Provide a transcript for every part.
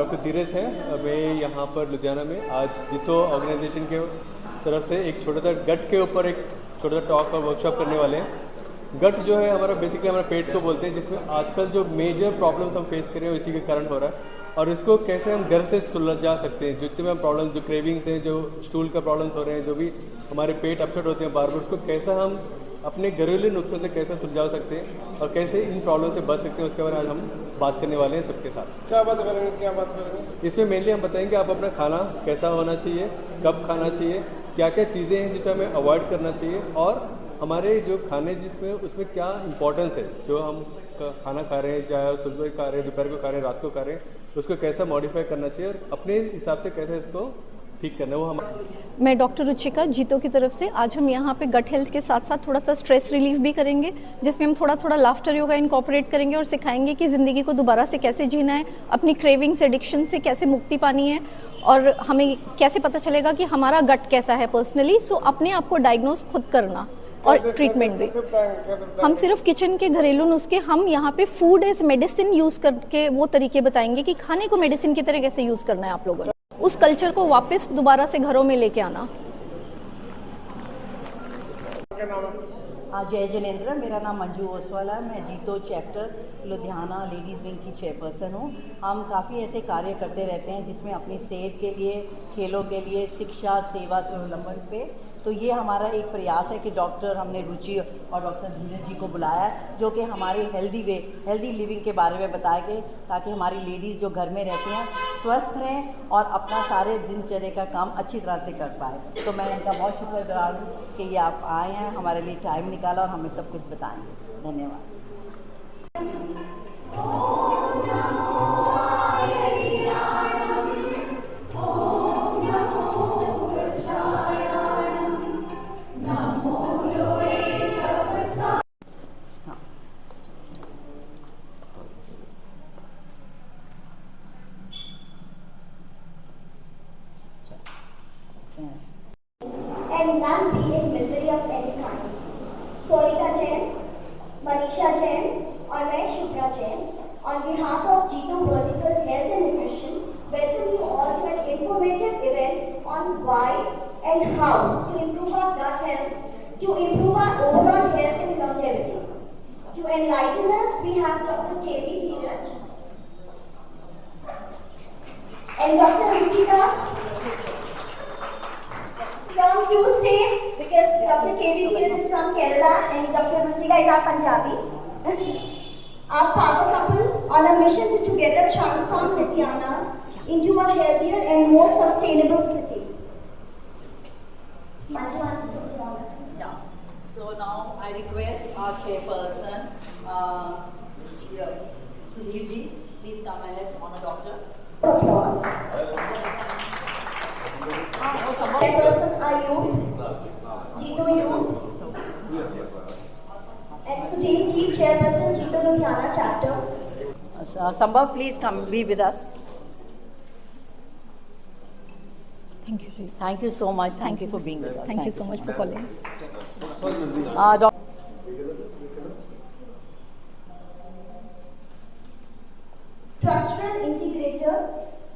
Doctor धीरज है। मैं यहाँ पर लुधियाना में आज जितो ऑर्गेनाइजेशन के तरफ से एक छोटा सा गट के ऊपर एक छोटा सा टॉक और वर्कशॉप करने वाले हैं। गट जो है हमारा बेसिकली हमारा पेट को बोलते हैं, जिसमें आजकल जो मेजर प्रॉब्लम्स हम फेस कर रहे हैं इसी के कारण हो रहा है, और इसको कैसे हम घर से सुलझा सकते हैं। जितने भी हम प्रॉब्लम्स, जो क्रेविंग्स हैं, जो स्टूल का प्रॉब्लम्स हो रहे हैं, जो भी हमारे पेट अपसेट होते हैं बार बार, उसको कैसा हम अपने घरेलू नुस्खों से कैसे सुलझा सकते हैं और कैसे इन प्रॉब्लम से बच सकते हैं, उसके बारे में आज हम बात करने वाले हैं सबके साथ। क्या बात करेंगे? इसमें मेनली हम बताएंगे आप अपना खाना कैसा होना चाहिए, कब खाना चाहिए, क्या क्या चीज़ें हैं जिसे हमें अवॉइड करना चाहिए, और हमारे जो खाने जिसमें उसमें क्या इंपॉर्टेंस है, जो हम खाना खा रहे हैं, चाहे सुबह खा रहे हैं, दोपहर को खा रहे हैं, रात को खा रहे हैं, उसको कैसा मॉडिफाई करना चाहिए और अपने हिसाब से कैसे इसको ठीक करना है, वो हम। मैं डॉक्टर रुचिका जीतो की तरफ से आज हम यहाँ पे गट हेल्थ के साथ साथ थोड़ा सा स्ट्रेस रिलीफ भी करेंगे, जिसमें हम थोड़ा थोड़ा लाफ्टर योगा इनकॉर्पोरेट करेंगे और सिखाएंगे कि ज़िंदगी को दोबारा से कैसे जीना है, अपनी क्रेविंग से, एडिक्शन से कैसे मुक्ति पानी है, और हमें कैसे पता चलेगा कि हमारा गट कैसा है पर्सनली। सो अपने आप को डायग्नोज खुद करना और ट्रीटमेंट भी। हम सिर्फ किचन के घरेलू नुस्खे, हम यहाँ पे फूड एज मेडिसिन यूज़ करके वो तरीके बताएंगे कि खाने को मेडिसिन की तरह कैसे यूज़ करना है आप लोगों ने, उस कल्चर को वापस दोबारा से घरों में लेके आना। हाँ, जय जिनेंद्र, मेरा नाम मंजू ओसवाल है। मैं जीतो चैप्टर लुधियाना लेडीज़ विंग की चेयरपर्सन हूँ। हम काफ़ी ऐसे कार्य करते रहते हैं जिसमें अपनी सेहत के लिए, खेलों के लिए, शिक्षा, सेवा, स्वावलंबन पे। तो ये हमारा एक प्रयास है कि डॉक्टर हमने रुचि और डॉक्टर धीरज जी को बुलाया है, जो कि हमारे हेल्दी लिविंग के बारे में बताएंगे, ताकि हमारी लेडीज़ जो घर में रहती हैं स्वस्थ रहें और अपना सारे दिनचर्या का काम अच्छी तरह से कर पाए। तो मैं इनका बहुत शुक्रगुजार हूँ कि ये आप आए हैं, हमारे लिए टाइम निकाला और हमें सब कुछ बताएंगे। धन्यवाद। And none be in misery of any kind. Sonika Jain, Manisha Jain, और मैं Shubhra Jain, on behalf of Jito Vertical Health and Nutrition, welcome you all to an informative event on why and how to improve our gut health, to improve our overall health and longevity. To enlighten us, we have Dr. K.V. Dheeraj and Dr. Ruchika from two states, because Dr. K.V. Dheeraj is from Kerala and Dr. Ruchika is our Punjabi. Our power couple on a mission to together transform Ludhiana into a healthier and more sustainable city. Yeah. So now I request our chairperson, Sudhir ji, please come and let's honor doctor. Applause. Chairperson Ayub, Jito Youth, and Sudhir ji, Chairperson Jito Ludhiana chapter. Sambhav, please come be with us. Thank you. Thank you so much. Thank you for being with us. Thank you so much for calling. Structural integrator,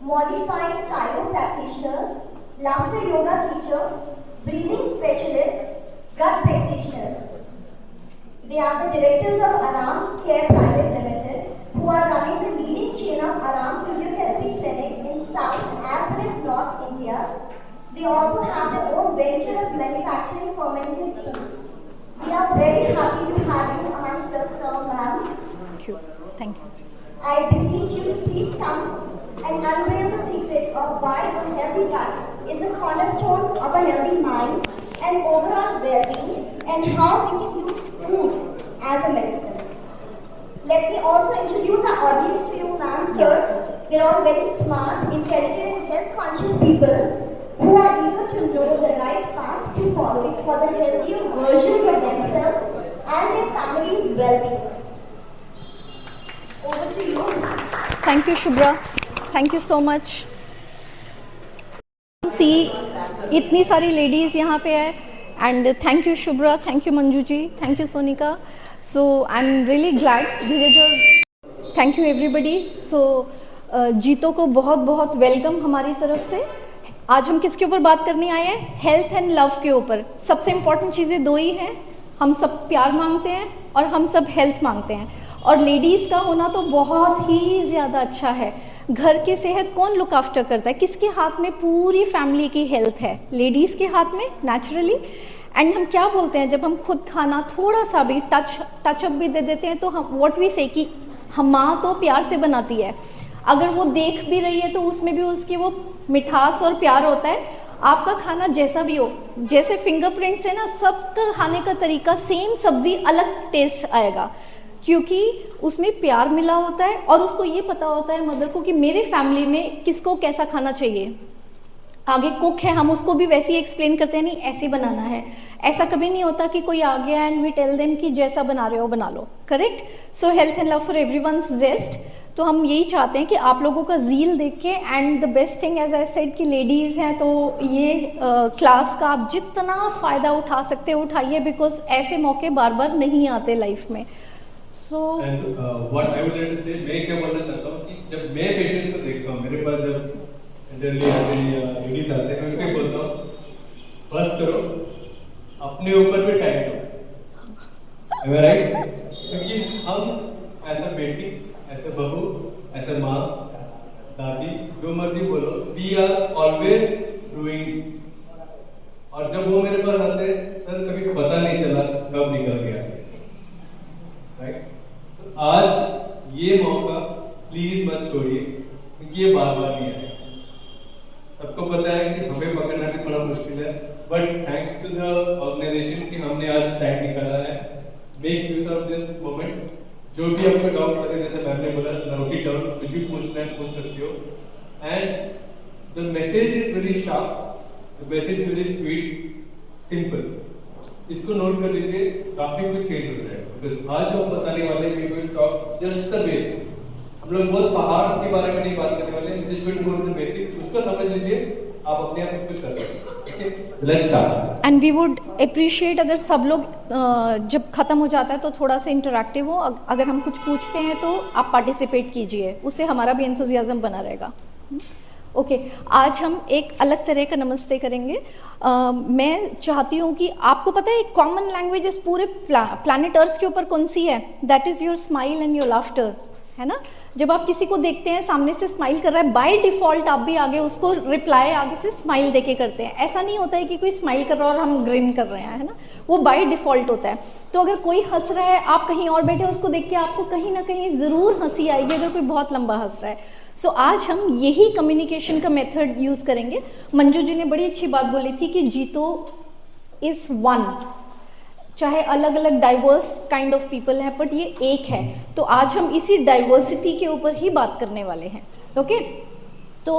modified chiro practitioners, laughter yoga teacher, breathing specialist, gut practitioners. They are the directors of Aram Care Private Limited, who are running the leading chain of Aram physiotherapy clinics in South as well as North India. They also have their own venture of manufacturing fermented foods. We are very happy to have you amongst us, sir, ma'am. Thank you. Thank you. I beseech you to please come and unveil the secret of why a healthy gut is the cornerstone of a healthy mind and overall well-being, and how we can use food as a medicine. Let me also introduce our audience to you, ma'am, sir. They're all very smart, intelligent and health-conscious people who are eager to know the right path to follow for the healthier versions of themselves and their families' well-being. Over to you. Thank you, Shubhra. Thank you so much. See, इतनी सारी ladies यहाँ पे है, and thank you Shubhra, thank you Manju ji, thank you Sonika. So I'm really glad, Dheeraj, thank you everybody. So जीतो को बहुत बहुत welcome हमारी तरफ से। आज हम किसके ऊपर बात करने आए हैं? हेल्थ एंड लव के ऊपर। सबसे इम्पॉर्टेंट चीज़ें दो ही हैं, हम सब प्यार मांगते हैं और हम सब हेल्थ मांगते हैं, और लेडीज़ का होना तो बहुत ही ज़्यादा अच्छा है। घर की सेहत कौन लुक आफ्टर करता है? किसके हाथ में पूरी फैमिली की हेल्थ है? लेडीज़ के हाथ में नेचुरली। एंड हम क्या बोलते हैं जब हम खुद खाना थोड़ा सा भी टच अप भी दे देते हैं, तो हम व्हाट वी से कि हम माँ तो प्यार से बनाती है, अगर वो देख भी रही है तो उसमें भी उसकी वो मिठास और प्यार होता है। आपका खाना जैसा भी हो, जैसे फिंगरप्रिंट्स है ना, सबका खाने का तरीका सेम, सब्जी अलग टेस्ट आएगा, क्योंकि उसमें प्यार मिला होता है और उसको ये पता होता है मदर को कि मेरे फैमिली में किसको कैसा खाना चाहिए। आगे कुक है, हम उसको भी वैसे ही एक्सप्लेन करते हैं, नहीं ऐसे बनाना है। ऐसा कभी नहीं होता कि कोई आ गया एंड वी टेल देम कि जैसा बना रहे हो बना लो। Correct. So health and love for everyone's zest. तो हम यही चाहते हैं कि आप लोगों का ज़ील देख के, and the best thing as I said कि लेडीज़ हैं तो ये क्लास का आप जितना फ़ायदा उठा सकते हो उठाइए, बिकॉज ऐसे मौके बार बार नहीं आते लाइफ में। So what I would like to say, मैं क्या बोलना चाहता हूँ कि जब मैं पेशेंट्स को देखता हूँ, मेरे पास जब जनरली आते हैं या लेडीज आते हैं, मैं उनको बोलता हूँ बस करो, अपने ऊपर भी टाइम दो, राइट? क्योंकि हम ऐसा बेटी, ऐसे बहू, ऐसे माँ, दादी, जो मर्जी बोलो, वी आर ऑलवेज डूइंग। और जब वो मेरे पास आते हैं, सर कभी पता नहीं चला कब निकल गया, राइट? तो आज ये मौका प्लीज मत छोड़िए, क्योंकि ये बार बार नहीं आएगा। सबको पता है कि हमें पकड़ना भी थोड़ा मुश्किल है, but thanks to the organization कि हमने आज टाइम निकाला है। Make use of this moment. जो भी आपको डाउट लगे, जैसे मैम ने बोला, नोट इट डाउन, कुछ भी पूछना है पूछ सकते हो। And the message is very sharp, the message very sweet, simple. इसको नोट कर लीजिए, काफी कुछ चेंज हो जाएगा। बिकॉज आज जो हम बताने वाले हैं, we will talk just the basics. हम लोग बहुत पहाड़ के बारे में नहीं बात करने वाले हैं, just going to go to the basics. उसको समझ लीजिए, आप अपने आप कुछ कर सकते हैं। Okay, let's start. And we would appreciate अगर सब लोग जब ख़त्म हो जाता है तो थोड़ा सा इंटरैक्टिव हो। अगर हम कुछ पूछते हैं तो आप पार्टिसिपेट कीजिए, उससे हमारा भी एंथुजियाज्म बना रहेगा। ओके, आज हम एक अलग तरह का नमस्ते करेंगे। मैं चाहती हूँ कि आपको पता है एक कॉमन लैंग्वेज इस पूरे प्लैनेट अर्थ के ऊपर कौन सी है? That is your smile and your laughter, है ना? जब आप किसी को देखते हैं सामने से स्माइल कर रहा है, बाय डिफ़ॉल्ट आप भी आगे उसको रिप्लाई आगे से स्माइल देके करते हैं। ऐसा नहीं होता है कि कोई स्माइल कर रहा है और हम ग्रिन कर रहे हैं, है ना? वो बाय डिफ़ॉल्ट होता है। तो अगर कोई हंस रहा है, आप कहीं और बैठे उसको देख के आपको कहीं ना कहीं ज़रूर हंसी आएगी, अगर कोई बहुत लंबा हंस रहा है। सो आज हम यही कम्युनिकेशन का मेथड यूज़ करेंगे। मंजू जी ने बड़ी अच्छी बात बोली थी कि जीतो इज़ वन, चाहे अलग अलग डाइवर्स काइंड ऑफ पीपल हैं, बट ये एक है। तो आज हम इसी डाइवर्सिटी के ऊपर ही बात करने वाले हैं। ओके, तो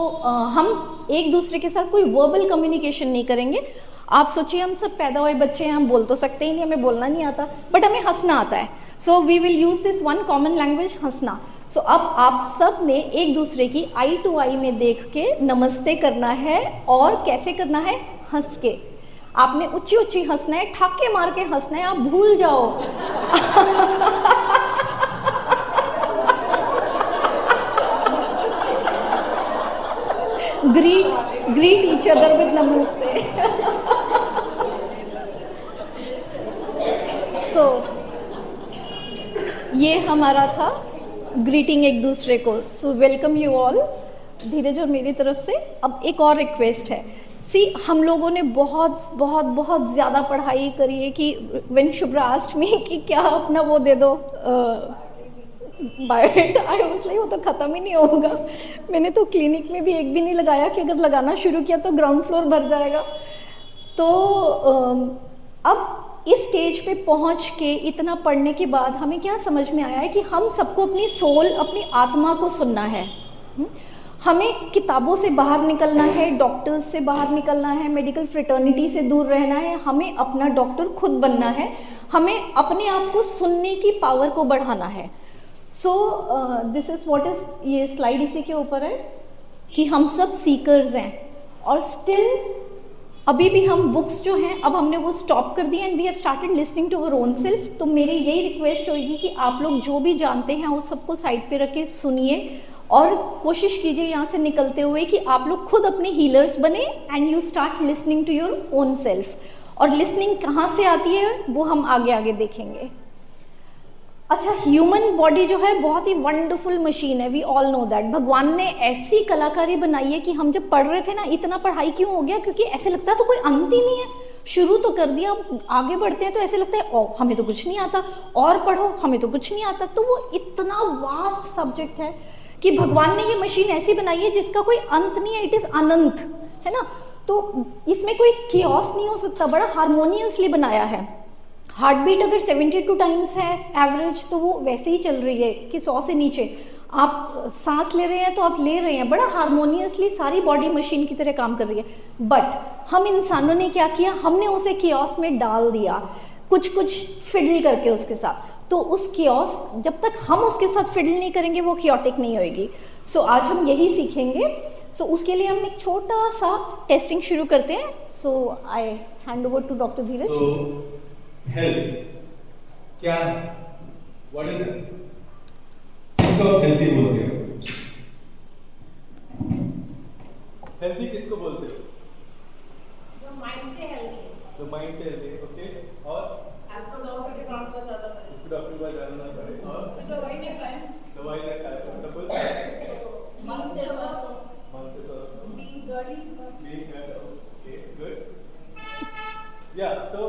हम एक दूसरे के साथ कोई वर्बल कम्युनिकेशन नहीं करेंगे। आप सोचिए, हम सब पैदा हुए बच्चे हैं, हम बोल तो सकते ही नहीं, हमें बोलना नहीं आता, बट हमें हंसना आता है। So we will use this one common language, हंसना। सो अब आप सब ने एक दूसरे की आई टू आई में देख के नमस्ते करना है, और कैसे करना है? हंस के। आपने ऊंची ऊंची हंसना है, ठाके मार के हंसना है, आप भूल जाओ ग्रीट ईच अदर विद नमस्ते। सो ये हमारा था ग्रीटिंग एक दूसरे को। सो वेलकम यू ऑल, धीरज और मेरी तरफ से। अब एक और रिक्वेस्ट है। हम लोगों ने बहुत बहुत बहुत ज़्यादा पढ़ाई करी है कि व्हेन शुभ्रा आस्क्ड मी कि क्या अपना वो दे दो बायोडेटा, आई वाज लाइक वो तो ख़त्म ही नहीं होगा। मैंने तो क्लिनिक में भी एक भी नहीं लगाया कि अगर लगाना शुरू किया तो ग्राउंड फ्लोर भर जाएगा। तो अब इस स्टेज पे पहुंच के इतना पढ़ने के बाद हमें क्या समझ में आया है कि हम सबको अपनी सोल, अपनी आत्मा को सुनना है। हमें किताबों से बाहर निकलना है, डॉक्टर्स से बाहर निकलना है, मेडिकल फ्रेटर्निटी से दूर रहना है, हमें अपना डॉक्टर खुद बनना है, हमें अपने आप को सुनने की पावर को बढ़ाना है। So this is what is, ये स्लाइड इसी के ऊपर है कि हम सब सीकर्स हैं, और स्टिल अभी भी हम बुक्स जो हैं अब हमने वो स्टॉप कर दी and we have started listening to our own self. तो मेरी यही रिक्वेस्ट होगी कि आप लोग जो भी जानते हैं उस सबको साइड पे रख के सुनिए और कोशिश कीजिए यहाँ से निकलते हुए कि आप लोग खुद अपने हीलर्स बने and you start listening to your own self. और लिसनिंग कहाँ से आती है वो हम आगे आगे देखेंगे। अच्छा, ह्यूमन बॉडी जो है बहुत ही वंडरफुल मशीन है, वी ऑल नो दैट। भगवान ने ऐसी कलाकारी बनाई है कि हम जब पढ़ रहे थे ना, इतना पढ़ाई क्यों हो गया, क्योंकि ऐसे लगता है तो कोई अंत ही नहीं है। शुरू तो कर दिया, आगे बढ़ते हैं तो ऐसे लगता है ओ हमें तो कुछ नहीं आता, और पढ़ो हमें तो कुछ नहीं आता। तो वो इतना वास्ट सब्जेक्ट है कि भगवान ने ये मशीन ऐसी बनाई है जिसका कोई अंत नहीं है, इट इज अनंत, है ना। तो इसमें कोई कियोस नहीं हो सकता, बड़ा हारमोनियसली बनाया है। हार्ट बीट अगर 72 टाइम्स है एवरेज, तो वो वैसे ही चल रही है कि 100 से नीचे आप सांस ले रहे हैं तो आप ले रहे हैं, बड़ा हारमोनियसली सारी बॉडी मशीन की तरह काम कर रही है। बट हम इंसानों ने क्या किया, हमने उसे कियोस में डाल दिया, कुछ कुछ फिडल करके उसके साथ। तो उस कियोस, जब तक हम उसके साथ फिडल नहीं करेंगे वो कियोटिक नहीं होएगी। सो आज हम यही सीखेंगे। सो उसके लिए हम एक छोटा सा टेस्टिंग शुरू करते हैं। So I hand over to doctor Dheeraj. Health क्या है, व्हाट इज इट, किसको आप हेल्थी बोलते हो? हेल्थी किसको बोलते हो? जो माइंड से हेल्दी है, जो माइंड से हेल्थी है, ओके। और इसको डॉक्टर के पास जाना ना पड़े, और दवाई नहीं खाएं, दवाई ना खाए, डबल मन से स्वस्थ हो, मन से स्वस्थ हो, being dirty, being good, okay, good, yeah। So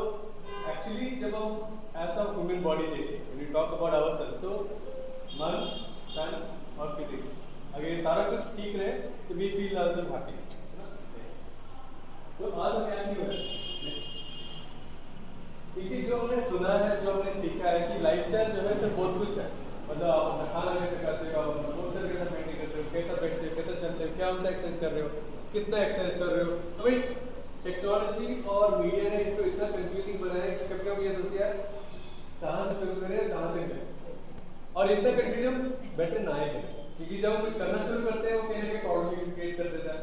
actually जब हम ऐसा ह्यूमन बॉडी देखें, when we talk about ourselves, तो मन, तन और फिजिक, अगर ये सारा कुछ ठीक रहे तो we feel ourselves happy, है ना। तो आज हम यहाँ क्यों हैं? क्योंकि जो हमने सुना है, जो हमने सीखा है कि लाइफस्टाइल जो है तो बहुत कुछ है। मतलब आप अपना खाना कैसे खाते हो, आप अपना पोस्चर कैसा मेंटेन करते हो, कैसा बैठते हो, कैसा चलते हो, क्या उनसे एक्सरसाइज कर रहे हो, कितना एक्सरसाइज कर रहे हो। अभी टेक्नोलॉजी और मीडिया ने इसको इतना कंफ्यूजिंग बनाया कि कभी कभी ये सोचते हैं कहाँ से शुरू करें, कहाँ से करें, और इतना कंफ्यूजन बेटर ना आए, क्योंकि जब हम कुछ करना शुरू करते हैं वो कहीं ना कहीं प्रॉब्लम क्रिएट कर देता है।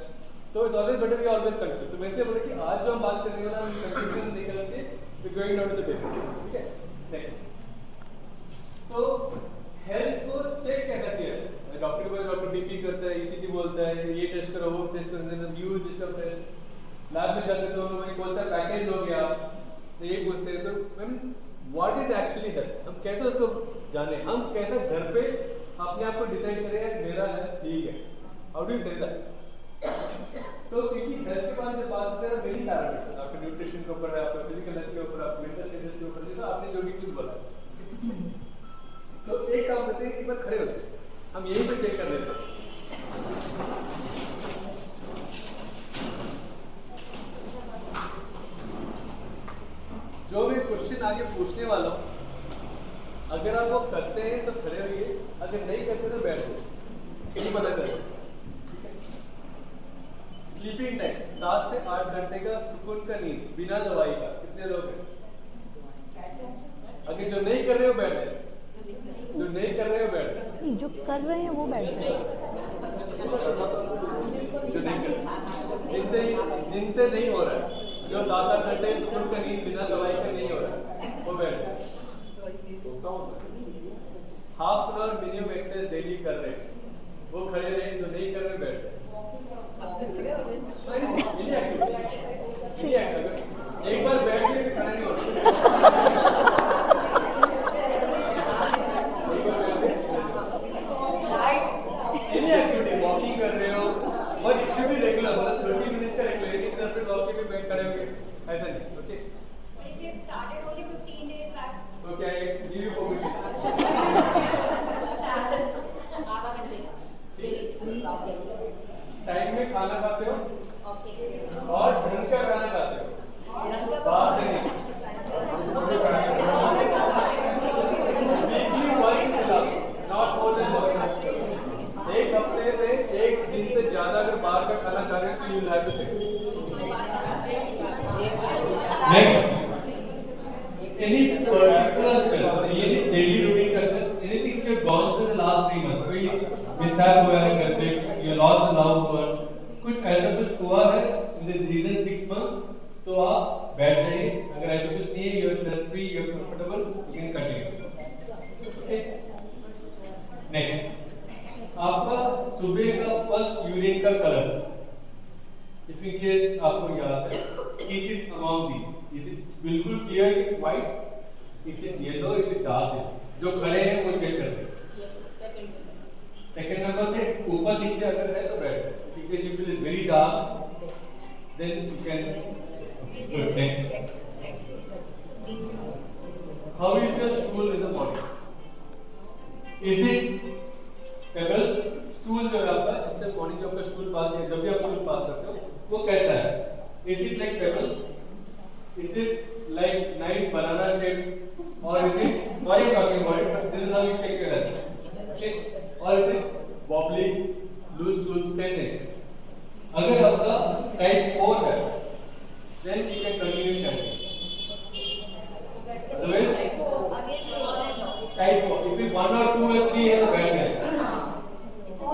तो it's always better we always confuse. तो मैं इसलिए बोला कि आज जो हम बात करने वाला है कंफ्यूजन निकल के going down to the basic, ठीक है। नेक्स्ट, तो हेल्थ को चेक कैसा किया है? डॉक्टर को डॉक्टर बीपी करता है, ईसीजी बोलता है, ये टेस्ट करो, वो टेस्ट करो, यूज दिस टेस्ट। लैब में जाते तो भाई कौन सा पैकेज हो गया, तो ये पूछते हैं। तो ma'am what is actually health, हम कैसे उसको जाने, हम कैसे घर पे अपने आप को डिसाइड करें मेरा हेल्थ ठीक है, how do you say that? तो क्योंकि हेल्थ के बारे में बात करते हैं मेरी पैरामीटर, आपके न्यूट्रिशन के ऊपर है, आपके फिजिकल हेल्थ के ऊपर, आपके मेंटल स्टेटस के ऊपर, जैसा आपने जो भी कुछ बोला। तो एक काम करते हैं, एक बार खड़े होते हैं, हम यहीं पे चेक कर लेते हैं। जो भी क्वेश्चन आगे पूछने वाला हूं, अगर आप वो करते हैं तो खड़े होइए, अगर नहीं करते तो बैठ जाइए, ये मना करें। स्लीपिंग टाइम 7 से 8 घंटे का सुकून का नींद बिना दवाई का, कितने लोग हैं? अगर जो नहीं कर रहे हो बैठ जाए, जो नहीं कर रहे हो बैठ जाए, जो कर रहे हैं वो बैठ जाए, जो नहीं कर, जिनसे नहीं हो रहा है, जो 7-8 घंटे सुकून का नींद बिना दवाई का नहीं हो रहा है, वो बैठ जाए। Half an hour minimum exercise daily कर रहे हैं, वो खड़े रहे, जो नहीं कर रहे बैठ जाए। एक बार बैठ के खड़ा नहीं होता, एनी एक्टिविटी, वॉकिंग कर रहे हो, but it should be regular, मतलब 30 मिनट का रेगुलर, एक 10 मिनट वॉक के बैठ खड़े होंगे, ऐसा नहीं, okay. started only 15 days back. Okay, I give you permission. आधा घंटे का टाइम में खाना खाते हो ओके और ढंग का खाना खाते हो, बाहर से नहीं। Weekly once, not more than once. एक हफ्ते में एक दिन से ज्यादा अगर बाहर का खाना खा रहे हो तो यू विल हैव टू से। नेक्स्ट, any particular stress, ये daily routine का stress, anything you have gone through the last 3 months, कोई मिसहैप हुआ है घर पे, you lost a loved one, कुछ ऐसा कुछ हुआ है in the recent 6 months, तो आप बैठ जाइए। अगर ऐसा कुछ नहीं है, you are stress free, you are comfortable, you can continue. Okay? Next, आपका सुबह का फर्स्ट यूरिन का कलर, इफ इन केस आपको याद है, is it among these, is it बिल्कुल clear white, is it yellow, is it dark? जो खड़े हैं वो चेक करते हैं। सेकंड नंबर से ऊपर नीचे अगर है तो रेड, ठीक है। If it is very dark then you can next. How is the stool is a body? Is it pebbles? Stool जो है आपका, सबसे बॉडी जो आपका स्टूल पास है, जब भी आप स्टूल पास करते हो वो कैसा है? Is it like pebbles? Is it like nice banana shape? और is it, what are you talking about? This is how you take your health, okay? और is it wobbly, loose stools? कैसे? अगर आपका टाइप 4 है then you can continue chanting. Otherwise type 4, if it 1 or 2 or 3 है तो बैठ गए,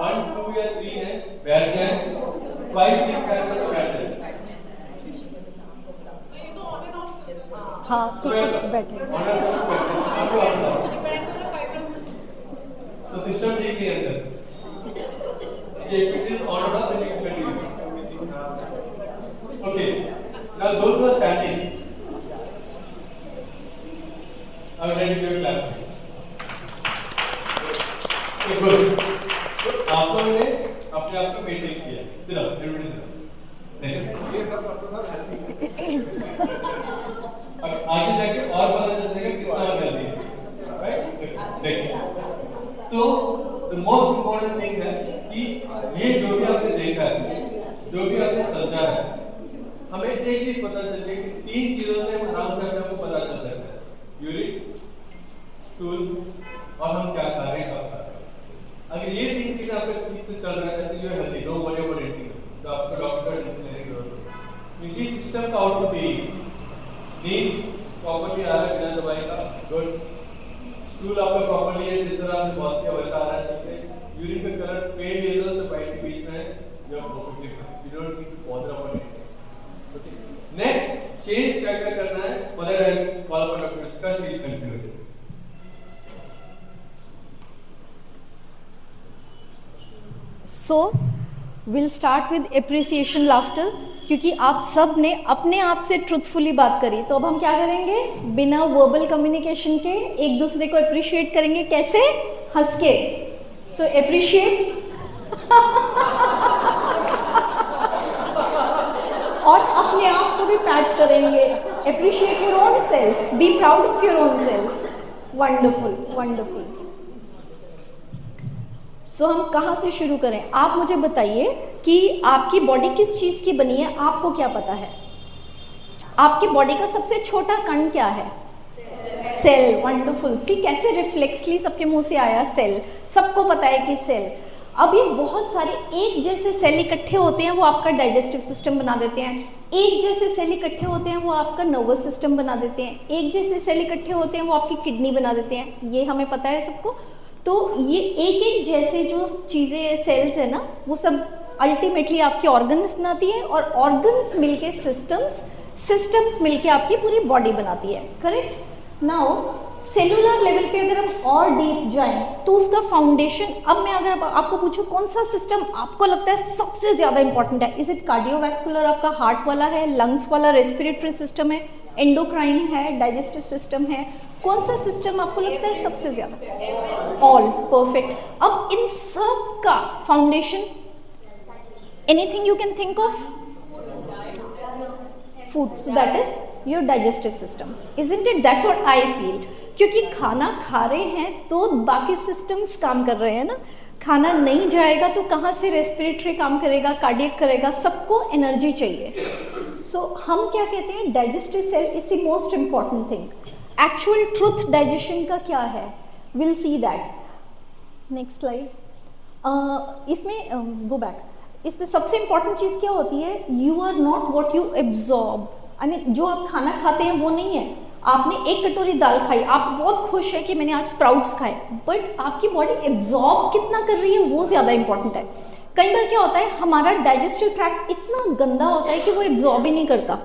1 2 या 3 है बैठ गए, 5 6 है तो बैठ गए। हाँ तो फिर बैठे। तो सिस्टम ठीक नहीं है अंदर। If it is on or off, then you can continue. Okay. Now those who are standing, I would like to give a clap. Okay, good. तो आप लोगों ने अपने आप को मेंटेन किया। सिर्फ everybody sit. Next. ये सब करते सर अब आगे जाके और पता चलेगा कितना और जल्दी है, right? देखिए। So the most important thing है कि ये जो भी आपने देखा है, जो भी आपने समझा है, हमें एक चीज पता चल गई कि 3 चीजों से हम आराम से आपको पता चल सकता है, यूरिन, स्टूल और हम क्या खा रहे हैं, कब खा रहे हैं। अगर ये 3 चीजें आपके ठीक से चल रहा है तो you are healthy, no worry about anything. तो आपको डॉक्टर टेंशन लेने की जरूरत नहीं। क्योंकि सिस्टम का आउटपुट यही, नींद प्रॉपर्ली आ रहा है बिना दवाई का, गुड। स्टूल आपका प्रॉपर्ली है, जिस तरह आपने बहुत किया वैसा आ रहा है, ठीक है। यूरिन का कलर पेल येलो से व्हाइट के बीच में है, जो perfectly fine, you don't need to bother about it, okay. Next change क्या करना है, for that call upon doctor Ruchika, she will continue. So will start with appreciation laughter, क्योंकि आप सब ने अपने आप से ट्रुथफुली बात करी, तो अब हम क्या करेंगे, बिना वर्बल कम्युनिकेशन के एक दूसरे को अप्रिशिएट करेंगे। कैसे? हंस के। सो एप्रिशिएट और अपने आप को भी पैट करेंगे। Appreciate your own self, be proud of your own self. Wonderful wonderful. So हम कहाँ से शुरू करें? आप मुझे बताइए कि आपकी बॉडी किस चीज़ की बनी है, आपको क्या पता है? आपकी बॉडी का सबसे छोटा कण क्या है? सेल। वंडरफुल। सी कैसे रिफ्लेक्सली सबके मुंह से आया, सेल। सबको पता है कि सेल। अब ये बहुत सारे एक जैसे सेल इकट्ठे होते हैं, वो आपका डाइजेस्टिव सिस्टम बना देते हैं। एक जैसे सेल इकट्ठे होते हैं, वो आपका नर्वस सिस्टम बना देते हैं। एक जैसे सेल इकट्ठे होते हैं, वो आपकी किडनी बना देते हैं। ये हमें पता है सबको। तो ये एक एक जैसे जो चीज़ें, सेल्स है ना, वो सब अल्टीमेटली आपके ऑर्गन्स बनाती है, और ऑर्गन्स मिलके सिस्टम्स, सिस्टम्स मिलके आपकी पूरी बॉडी बनाती है। करेक्ट? नाउ सेलुलर लेवल पे अगर हम और डीप जाएं तो उसका फाउंडेशन, अब मैं अगर आपको पूछूं कौन सा सिस्टम आपको लगता है सबसे ज़्यादा इंपॉर्टेंट है, इज इट कार्डियोवैस्कुलर, आपका हार्ट वाला है, लंग्स वाला, रेस्पिरेटरी सिस्टम है, एंडोक्राइन है, डाइजेस्टिव सिस्टम है, कौन सा सिस्टम आपको लगता है सबसे ज़्यादा? ऑल। परफेक्ट। अब इन सब का foundation, anything you can think of? Food. So that is your digestive system, isn't it? That's what I feel. क्योंकि खाना खा रहे हैं तो बाकी सिस्टम्स काम कर रहे हैं ना। खाना नहीं जाएगा तो कहाँ से रेस्पिरेटरी काम करेगा, कार्डियक करेगा, सबको एनर्जी चाहिए। सो हम क्या कहते हैं, digestive cell is the most important thing. Actual truth digestion का क्या है, will see that. Next slide. इसमें गो बैक। इसमें सबसे इंपॉर्टेंट चीज़ क्या होती है, you are not what you absorb. I mean जो आप खाना खाते हैं वो नहीं है। आपने एक कटोरी दाल खाई, आप बहुत खुश है कि मैंने आज स्प्राउट्स खाए, बट आपकी बॉडी एब्जॉर्ब कितना कर रही है वो ज़्यादा इंपॉर्टेंट है। कई बार क्या होता है, हमारा डाइजेस्टिव ट्रैक्ट इतना गंदा होता है कि वो एब्जॉर्ब ही नहीं करता,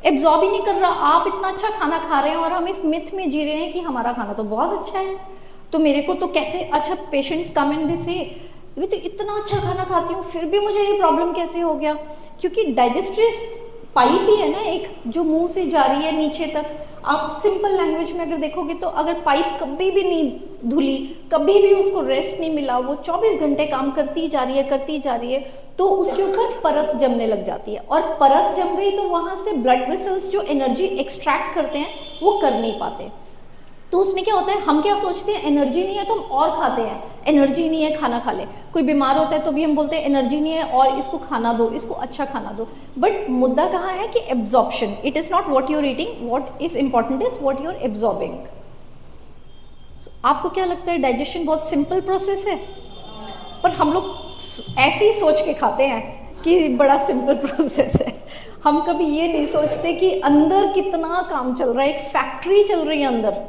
एब्जॉर्ब ही नहीं कर रहा। आप इतना अच्छा खाना खा रहे हैं और हम इस मिथ में जी रहे हैं कि हमारा खाना तो बहुत अच्छा है, तो मेरे को तो कैसे, अच्छा पेशेंट्स कम एंड दे से मैं तो इतना अच्छा खाना खाती हूँ फिर भी मुझे ये प्रॉब्लम कैसे हो गया? क्योंकि डाइजेस्टिव पाइप ही है ना एक, जो मुंह से जा रही है नीचे तक। आप सिंपल लैंग्वेज में अगर देखोगे तो अगर पाइप कभी भी नहीं धुली, कभी भी उसको रेस्ट नहीं मिला, वो 24 घंटे काम करती जा रही है, तो उसके ऊपर परत जमने लग जाती है, और परत जम गई तो वहाँ से ब्लड वेसल्स जो एनर्जी एक्सट्रैक्ट करते हैं वो कर नहीं पाते। तो उसमें क्या होता है, हम क्या सोचते हैं एनर्जी नहीं है तो हम और खाते हैं, एनर्जी नहीं है खाना खा ले। कोई बीमार होता है तो भी हम बोलते हैं एनर्जी नहीं है और इसको खाना दो, इसको अच्छा खाना दो। बट मुद्दा कहाँ है कि absorption, it is not what you are eating, what is important is what you are absorbing. आपको क्या लगता है डाइजेशन बहुत सिंपल प्रोसेस है? पर हम लोग ऐसे ही सोच के खाते हैं कि बड़ा सिंपल प्रोसेस है। हम कभी ये नहीं सोचते कि अंदर कितना काम चल रहा है, एक फैक्ट्री चल रही है अंदर,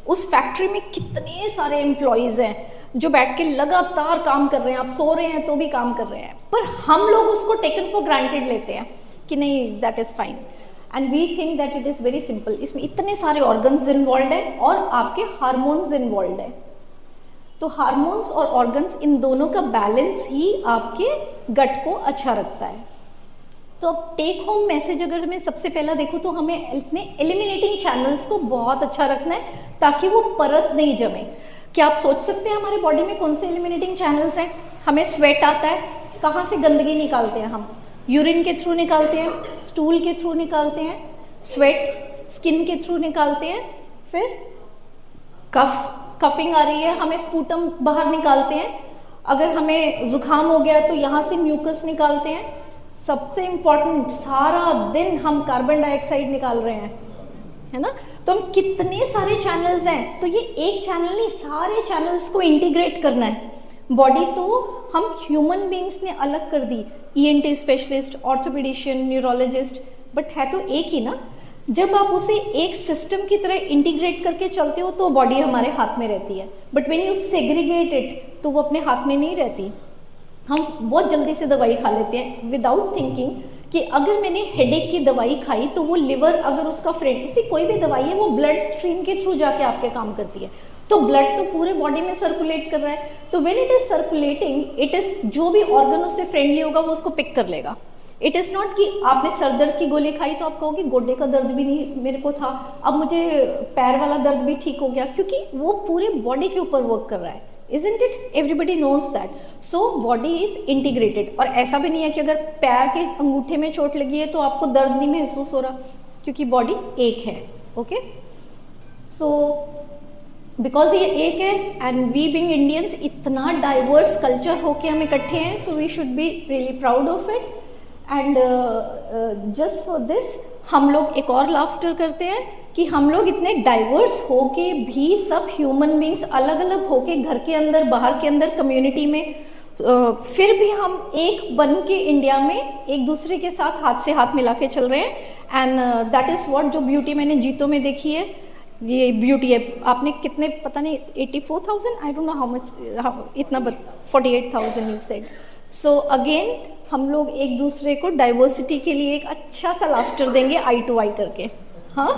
उस फैक्ट्री में कितने सारे एम्प्लॉयज़ हैं जो बैठ के लगातार काम कर रहे हैं, आप सो रहे हैं तो भी काम कर रहे हैं, पर हम लोग उसको टेकन फॉर ग्रांटेड लेते हैं कि नहीं that is fine, and we think that it is very simple. इसमें इतने सारे ऑर्गन्स इन्वॉल्व है और आपके हार्मोन्स इन्वॉल्व है। तो हार्मोन्स और ऑर्गन्स इन दोनों का बैलेंस ही आपके गट को अच्छा रखता है। तो अब टेक होम मैसेज अगर मैं सबसे पहला देखूँ तो हमें अपने एलिमिनेटिंग चैनल्स को बहुत अच्छा रखना है ताकि वो परत नहीं जमे। क्या आप सोच सकते हैं हमारे बॉडी में कौन से एलिमिनेटिंग चैनल्स हैं? हमें स्वेट आता है, कहाँ से गंदगी निकालते हैं हम? यूरिन के थ्रू निकालते हैं, स्टूल के थ्रू निकालते हैं, स्वेट स्किन के थ्रू निकालते हैं, फिर कफिंग आ रही है हमें स्पूटम बाहर निकालते हैं, अगर हमें जुकाम हो गया तो यहाँ से म्यूकस निकालते हैं। सबसे इम्पॉर्टेंट, सारा दिन हम कार्बन डाइऑक्साइड निकाल रहे हैं, है ना? तो हम कितने सारे चैनल्स हैं, तो ये एक चैनल नहीं, सारे चैनल्स को इंटीग्रेट करना है। बॉडी तो हम ह्यूमन बींग्स ने अलग कर दी, ENT specialist, orthopaedician, neurologist, but है तो एक ही ना। जब आप उसे एक सिस्टम की तरह इंटीग्रेट करके चलते हो तो बॉडी हमारे हाथ में रहती है, but when you segregate it तो वो अपने हाथ में नहीं रहती। हम बहुत जल्दी से दवाई खा लेते हैं विदाउट थिंकिंग कि अगर मैंने हेडेक की दवाई खाई तो वो लिवर अगर उसका फ्रेंड, इसी कोई भी दवाई है वो ब्लड स्ट्रीम के थ्रू जाके आपके काम करती है, तो ब्लड तो पूरे बॉडी में सर्कुलेट कर रहा है, तो when it is circulating it is, जो भी ऑर्गन उससे फ्रेंडली होगा वो उसको पिक कर लेगा। इट इज़ नॉट कि आपने सर दर्द की गोली खाई तो आप कहोगे गोड्डे का दर्द भी नहीं मेरे को था, अब मुझे पैर वाला दर्द भी ठीक हो गया, क्योंकि वो पूरे बॉडी के ऊपर वर्क कर रहा है। Isn't it? Everybody knows that. So body is integrated. और ऐसा भी नहीं है कि अगर पैर के अंगूठे में चोट लगी है तो आपको दर्द नहीं महसूस हो रहा, क्योंकि बॉडी एक है। ओके, सो बिकॉज ये एक है एंड वी बिंग इंडियंस इतना डाइवर्स कल्चर होके हम इकट्ठे हैं, so we should be really proud of it. And just for this हम लोग एक और लाफ्टर करते हैं कि हम लोग इतने डाइवर्स होके भी सब ह्यूमन बींग्स अलग अलग होके घर के अंदर, बाहर के अंदर, कम्युनिटी में, फिर भी हम एक बन के इंडिया में एक दूसरे के साथ हाथ से हाथ मिला के चल रहे हैं। एंड दैट इज़ व्हाट, जो ब्यूटी मैंने जीतो में देखी है, ये ब्यूटी है। आपने कितने, पता नहीं 84,000, I don't know how much, इतना 48,000 यू सेड। सो अगेन हम लोग एक दूसरे को डाइवर्सिटी के लिए एक अच्छा सा लाफ्टर देंगे आई टू आई करके। हाँ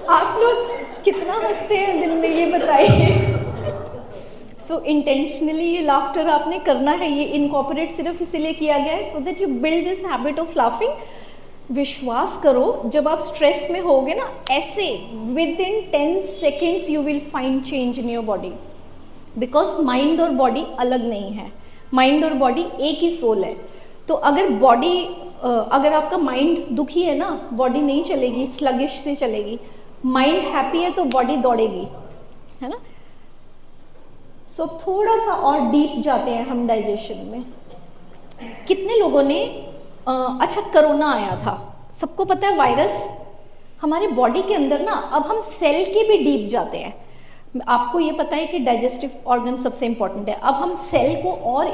आप लोग कितना हंसते हैं दिन में, ये बताइए। सो इंटेंशनली ये लाफ्टर आपने करना है, ये इनकॉर्पोरेट सिर्फ इसीलिए किया गया है so that you build this habit of laughing. विश्वास करो, जब आप स्ट्रेस में होगे ना, ऐसे with in 10 seconds you will find change in your body, because mind और बॉडी अलग नहीं है, माइंड और बॉडी एक ही सोल है। तो अगर बॉडी, अगर आपका माइंड दुखी है ना, बॉडी नहीं चलेगी, स्लगिश से चलेगी। माइंड हैप्पी है तो बॉडी दौड़ेगी, है ना। सो थोड़ा सा और डीप जाते हैं हम डाइजेशन में। कितने लोगों ने अच्छा कोरोना आया था, सबको पता है वायरस हमारे बॉडी के अंदर ना, अब हम सेल के भी डीप जाते हैं। आपको ये पता है कि डाइजेस्टिव ऑर्गन सबसे इंपॉर्टेंट है, अब हम सेल को और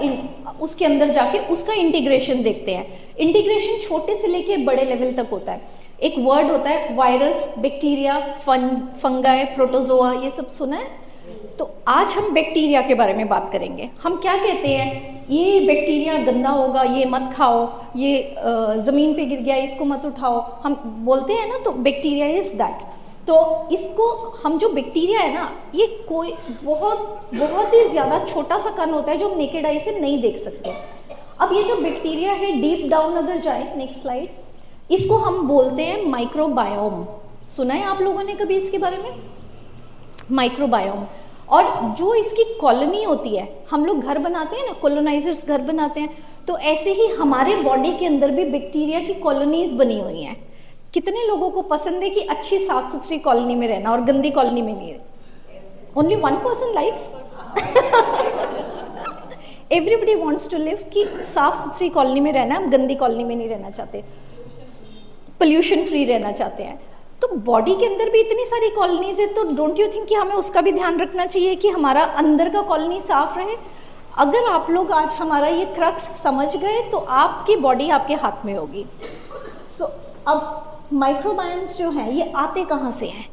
उसके अंदर जाके उसका इंटीग्रेशन देखते हैं। इंटीग्रेशन छोटे से लेके बड़े लेवल तक होता है। एक वर्ड होता है वायरस, बैक्टीरिया, फंगाई, प्रोटोजोआ, ये सब सुना है? तो आज हम बैक्टीरिया के बारे में बात करेंगे। हम क्या कहते हैं, ये बैक्टीरिया गंदा होगा, ये मत खाओ, ये ज़मीन पे गिर गया, इसको मत उठाओ, हम बोलते हैं ना। तो बैक्टीरिया इज़ दैट। तो इसको हम जो बैक्टीरिया है ना, ये कोई बहुत ही ज़्यादा छोटा सा कण होता है जो हम नेकेड आई से नहीं देख सकते। अब ये जो बैक्टीरिया है, डीप डाउन अगर जाए, नेक्स्ट स्लाइड, इसको हम बोलते हैं माइक्रोबायोम। सुना है आप लोगों ने कभी इसके बारे में? माइक्रोबायोम। और जो इसकी कॉलोनी होती है, हम लोग घर बनाते हैं ना, कॉलोनाइजर्स घर बनाते हैं, तो ऐसे ही हमारे बॉडी के अंदर भी बैक्टीरिया की कॉलोनीज बनी हुई हैं। कितने लोगों को पसंद है कि अच्छी साफ सुथरी कॉलोनी में रहना और गंदी कॉलोनी में नहीं? Only 1% likes. Everybody wants to live कि साफ सुथरी कॉलोनी में रहना, हम गंदी कॉलोनी में नहीं रहना चाहते, पोल्यूशन फ्री रहना चाहते हैं। तो बॉडी के अंदर भी इतनी सारी कॉलोनीज है, तो डोंट यू थिंक कि हमें उसका भी ध्यान रखना चाहिए कि हमारा अंदर का कॉलोनी साफ रहे? अगर आप लोग आज हमारा ये क्रक्स समझ गए तो आपकी बॉडी आपके हाथ में होगी। सो अब माइक्रोबायोम्स जो हैं, ये आते कहाँ से हैं?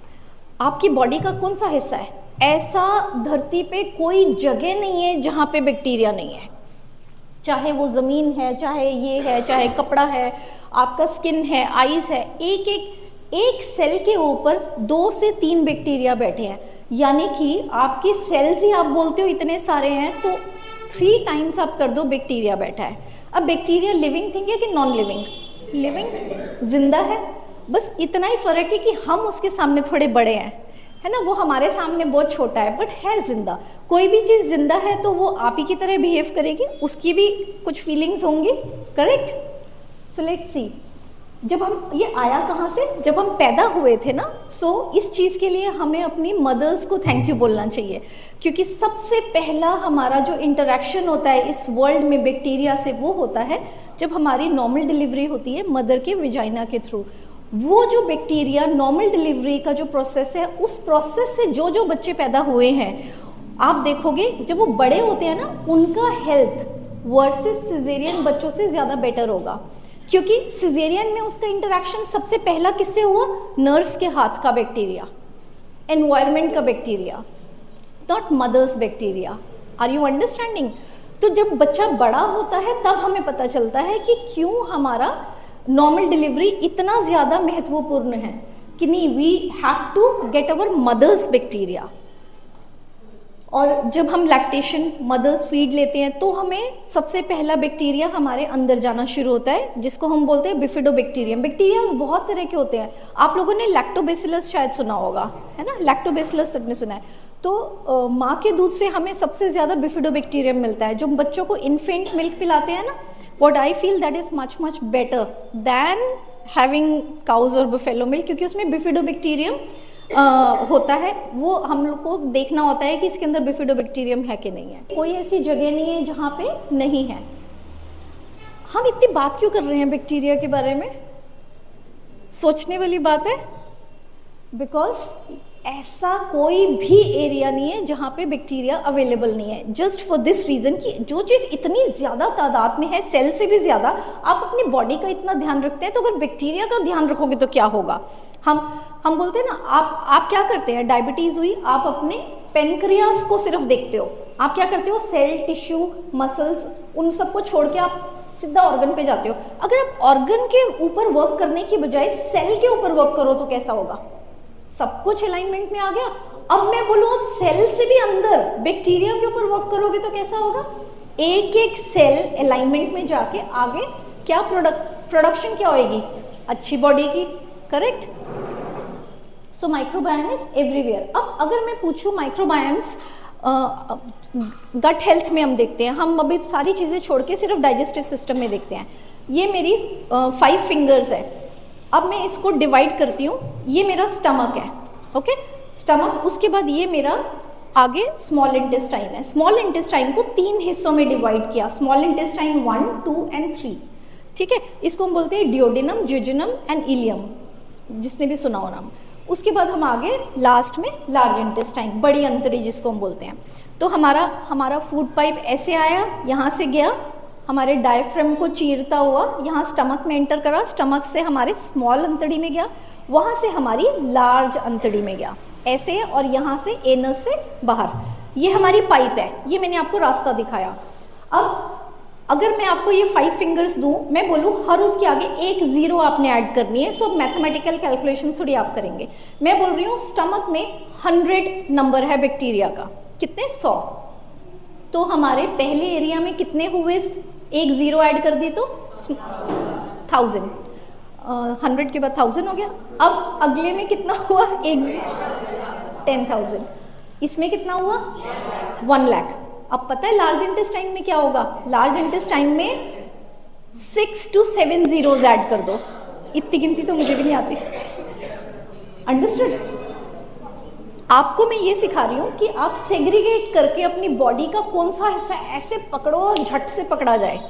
आपकी बॉडी का कौन सा हिस्सा है? ऐसा धरती पे कोई जगह नहीं है जहाँ पे बैक्टीरिया नहीं है। चाहे वो ज़मीन है, चाहे ये है, चाहे कपड़ा है, आपका स्किन है, आइज़ है, एक सेल के ऊपर 2 से 3 बैक्टीरिया बैठे हैं। यानी कि आपके सेल्स ही आप बोलते हो इतने सारे हैं, तो 3 टाइम्स आप कर दो बैक्टीरिया बैठा है। अब बैक्टीरिया लिविंग थिंग है कि नॉन लिविंग? लिविंग, जिंदा है। बस इतना ही फर्क है कि हम उसके सामने थोड़े बड़े हैं, है ना, वो हमारे सामने बहुत छोटा है, बट है जिंदा। कोई भी चीज़ जिंदा है तो वो आप ही की तरह बिहेव करेगी, उसकी भी कुछ फीलिंग्स होंगी, करेक्ट? सो लेट्स सी, जब हम ये आया कहाँ से? जब हम पैदा हुए थे ना। सो इस चीज़ के लिए हमें अपनी मदर्स को थैंक यू बोलना चाहिए, क्योंकि सबसे पहला हमारा जो इंटरेक्शन होता है इस वर्ल्ड में बैक्टीरिया से, वो होता है जब हमारी नॉर्मल डिलीवरी होती है मदर के विजाइना के थ्रू। वो जो बैक्टीरिया, नॉर्मल डिलीवरी का जो प्रोसेस है, उस प्रोसेस से जो बच्चे पैदा हुए हैं, आप देखोगे जब वो बड़े होते हैं ना, उनका हेल्थ वर्सेस सिजेरियन बच्चों से ज़्यादा बेटर होगा, क्योंकि सिजेरियन में उसका इंटरेक्शन सबसे पहला किससे हुआ? नर्स के हाथ का बैक्टीरिया, एनवायरनमेंट का bacteria, not mothers bacteria. Are you understanding? तो जब बच्चा बड़ा होता है तब हमें पता चलता है कि क्यों हमारा नॉर्मल डिलीवरी इतना ज़्यादा महत्वपूर्ण है, कि नहीं, we have to get our mothers bacteria. और जब हम लैक्टेशन, मदर्स फीड लेते हैं, तो हमें सबसे पहला बैक्टीरिया हमारे अंदर जाना शुरू होता है, जिसको हम बोलते हैं बिफिडोबैक्टीरियम। बैक्टीरिया बहुत तरह के होते हैं। आप लोगों ने लैक्टोबैसिलस शायद सुना होगा, है ना? लैक्टोबैसिलस सबने सुना है। तो माँ के दूध से हमें सबसे ज़्यादा बिफिडोबैक्टीरियम मिलता है। जो बच्चों को इन्फेंट मिल्क पिलाते हैं ना, what I feel that is much better than having cows और बुफेलो मिल्क, क्योंकि उसमें बिफिडोबैक्टीरियम होता है। वो हम लोग को देखना होता है कि इसके अंदर बिफिडोबैक्टीरियम है कि नहीं है। कोई ऐसी जगह नहीं है जहाँ पे नहीं है। हम इतनी बात क्यों कर रहे हैं बैक्टीरिया के बारे में? सोचने वाली बात है, बिकॉज ऐसा कोई भी एरिया नहीं है जहाँ पे बैक्टीरिया अवेलेबल नहीं है। जस्ट फॉर दिस रीज़न कि जो चीज़ इतनी ज़्यादा तादाद में है, सेल से भी ज़्यादा, आप अपनी बॉडी का इतना ध्यान रखते हैं, तो अगर बैक्टीरिया का ध्यान रखोगे तो क्या होगा? हम बोलते हैं ना, आप क्या करते हैं? डायबिटीज़ हुई, आप अपने पेनक्रियास को सिर्फ देखते हो। आप क्या करते हो? सेल, टिश्यू, मसल्स, उन सबको छोड़ के आप सीधा ऑर्गन पे जाते हो। अगर आप ऑर्गन के ऊपर वर्क करने की बजाय सेल के ऊपर वर्क करो तो कैसा होगा? सब कुछ अलाइनमेंट में आ गया। अब मैं बोलूँ, अब सेल से भी अंदर बैक्टीरिया के ऊपर वर्क करोगे तो कैसा होगा? एक एक सेल अलाइनमेंट में जाके आगे क्या प्रोडक्शन क्या होएगी? अच्छी बॉडी की, correct? So microbiome is everywhere. अब अगर मैं पूछूं, माइक्रोबायोम्स गट हेल्थ में हम देखते हैं, हम अभी सारी चीज़ें छोड़ के सिर्फ डाइजेस्टिव सिस्टम में देखते हैं। ये मेरी 5 फिंगर्स है। अब मैं इसको डिवाइड करती हूँ। ये मेरा स्टमक है, ओके, स्टमक। उसके बाद ये मेरा आगे स्मॉल इंटेस्टाइन है। स्मॉल इंटेस्टाइन को 3 हिस्सों में डिवाइड किया, स्मॉल इंटेस्टाइन 1, 2 एंड 3, ठीक है। इसको हम बोलते हैं डियोडिनम, ज्यूजिनम एंड इलियम, जिसने भी सुना हो नाम। उसके बाद हम आगे लास्ट में लार्ज इंटेस्टाइन, बड़ी अंतड़ी जिसको हम बोलते हैं। तो हमारा फूड पाइप ऐसे आया, यहाँ से गया, हमारे डायफ्राम को चीरता हुआ यहाँ स्टमक में एंटर करा, स्टमक से हमारे स्मॉल अंतड़ी में गया, वहाँ से हमारी लार्ज अंतड़ी में गया। ऐसे और यहाँ से एनस से बाहर, ये हमारी पाइप है, ये मैंने आपको रास्ता दिखाया। अब अगर मैं आपको ये 5 फिंगर्स दूं, मैं बोलूँ हर उसके आगे एक 0 आपने ऐड करनी है, सो मैथमेटिकल कैलकुलेशन थोड़ी आप करेंगे। मैं बोल रही हूँ स्टमक में 100 नंबर है बैक्टीरिया का, कितने 100, तो हमारे पहले एरिया में कितने हुए, एक 0 ऐड कर दी तो 1000, 100 के बाद 1000 हो गया। अब अगले में कितना हुआ, एक 10,000, इसमें कितना हुआ 1 लाख। अब पता है लार्ज इंटेस्टाइन में क्या होगा, लार्ज इंटेस्टाइन में 6 to 7 zeros ऐड कर दो, इतनी गिनती तो मुझे भी नहीं आती। अंडरस्टूड? आपको मैं ये सिखा रही हूँ कि आप सेग्रीगेट करके अपनी बॉडी का कौन सा हिस्सा ऐसे पकड़ो और झट से पकड़ा जाए।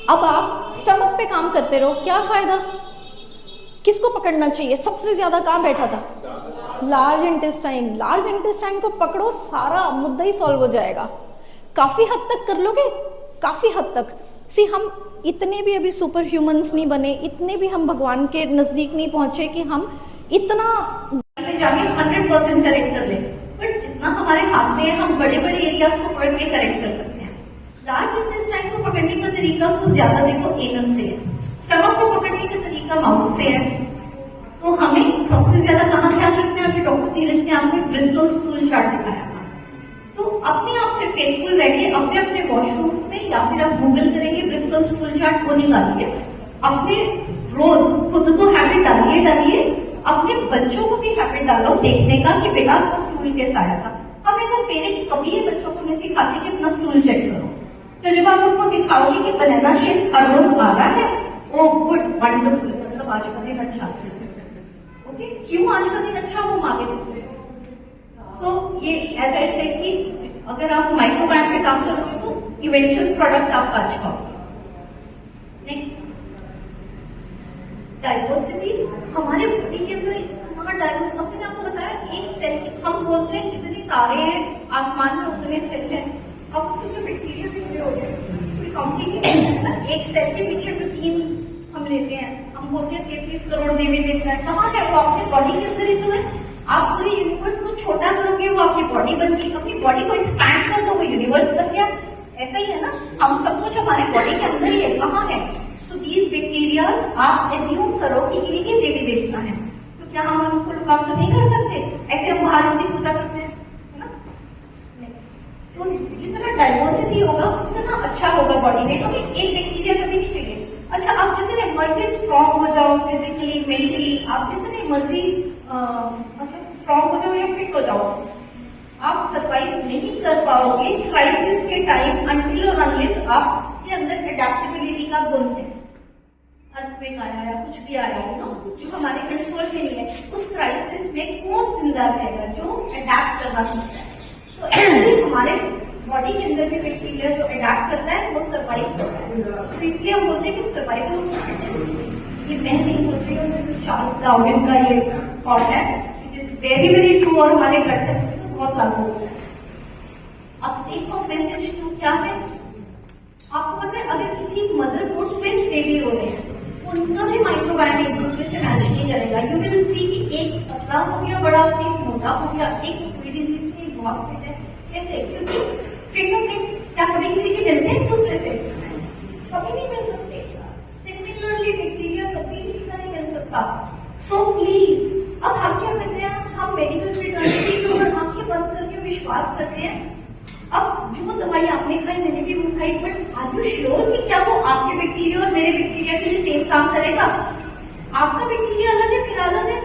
अब आप स्टमक पे काम करते रहो, क्या फायदा, किसको पकड़ना चाहिए, सबसे ज्यादा कहाँ बैठा था, लार्ज इंटेस्टाइन। लार्ज इंटेस्टाइन को पकड़ो, सारा मुद्दा ही सॉल्व हो जाएगा। काफी हद तक कर लोगे, काफी हद तक। सी हम इतने भी अभी सुपर ह्यूमंस नहीं बने, इतने भी हम भगवान के नजदीक नहीं पहुंचे कि हम इतना जाके 100% करेक्ट कर ले, बट जितना हमारे हाथ में है हम बड़े बड़े एरियाज को पकड़ के करेक्ट कर सकते हैं। लार्ज इंटेस्टाइन को पकड़ने का तरीका तो ज्यादा देखो एनस से है, स्टमक को पकड़ने का तरीका माउथ से है। तो हमें सबसे ज्यादा कहाँ ध्यान रखना है, अभी डॉक्टर धीरज ने आपको ब्रिस्टल स्टूल चार्ट दिखाया, तो अपने आप से फेथफुल रहिए, अपने अपने वॉशरूम्स में या फिर आप गूगल करेंगे ब्रिस्टल स्टूल चार्ट को निकालिए, अपने रोज खुद को हैबिट डालिए, अपने बच्चों को भी हैबिट डालो देखने का कि बेटा आपका स्टूल कैसा आया था। हम एज अ पेरेंट कभी ये बच्चों को नहीं सिखाते कि अपना स्टूल चेक करो, तो जब आप उनको दिखाओगे कि बनाना शेक हर रोज आ रहा है, ओ गुड वंडरफुल, मतलब आज का दिन अच्छा है। ओके, क्यों आज का दिन अच्छा, वो मांगे देते हैं। सो ये एज आई सेड कि अगर आप माइक्रोबायोम पे काम करोगे तो इवेंचुअल प्रोडक्ट आपका अच्छा होगा। Next, diversity. हमारे बॉडी के अंदर इतना डाइवर्स, मैंने आपको बताया एक सेल, हम बोलते हैं जितने तारे हैं आसमान में उतने सेल हैं, अब उससे जो बैक्टीरिया भी पूरे हो गए, कोई कॉम्प्लिकेटेड है ना, एक सेल के पीछे प्रोटीन हम लेते हैं, हम बोलते हैं 33 करोड़ देवी देवता है, कहाँ है वो, आपकी बॉडी के अंदर ही तो है। आप पूरे यूनिवर्स को छोटा करोगे वो आपकी बॉडी बन गई, अपनी बॉडी को एक्सपैंड कर दो वो यूनिवर्स बन गया। ऐसा ही है ना, हम सब कुछ हमारे बॉडी के अंदर ही है, कहाँ है। सो दीज बैक्टीरियाज आप एज्यूम करो कि ये देवी देवता है, तो क्या हम उनको लुक आफ्टर नहीं कर सकते, ऐसे हम बाहर उनकी पूजा करते हैं, है ना। नेक्स्ट, तो जितना डाइवर्सिटी होगा उतना अच्छा होगा बॉडी में, हमें एक बैक्टीरिया कभी नहीं चाहिए। अच्छा, आप जितने मर्जी स्ट्रॉन्ग हो जाओ फिजिकली मेंटली, आप जितने मर्जी मतलब स्ट्रॉन्ग हो जाओ या फिट हो जाओ, आप सर्वाइव नहीं कर पाओगे क्राइसिस के टाइम अनटिल और अनलेस आपके अंदर एडेप्टेबिलिटी का गुण है। अर्थक्वेक आया या कुछ भी आया है ना, जो हमारे कंट्रोल में नहीं है, उस क्राइसिस में कौन जिंदा रहेगा, जो अडेप्ट करना सीखता है। तो ऐसे हमारे बॉडी के अंदर भी बैक्टीरिया जो अडेप्ट करता है वो सर्वाइव करता है, तो इसलिए हम बोलते हैं कि सर्वाइवल। ये मैं नहीं बोल रही हूँ, चार्ल्स डार्विन का ये थॉट है, it is very very true, और हमारे गट टेस्ट में तो बहुत लागू होता है। अब देखो मैसेज टू क्या है, आपको पता है अगर किसी मदर को ट्विन बेबी हो रहे हैं, उनका भी माइक्रोबायोम एक दूसरे से मैच नहीं करेगा। यू विल सी कि एक पतला हो गया, बड़ा हो गया, मोटा हो गया, एक डिजीज में बहुत फिट है, कैसे, क्योंकि फिंगरप्रिंट्स क्या कभी किसी के मिलते हैं दूसरे से, कभी नहीं मिल सकते। सिमिलरली बैक्टीरिया कभी किसी का नहीं मिल सकता। सो प्लीज, अब हम क्या करते हैं, हम मेडिकल फ्रेटर्निटी के ऊपर आंखें बंद करके विश्वास करते हैं। अब जो दवाई आपने खाई मैंने भी वो खाई, बट आर यू श्योर कि क्या वो आपके बैक्टीरिया और मेरे बैक्टीरिया के लिए सेम काम करेगा? आपका बैक्टीरिया अलग है, मेरा अलग है,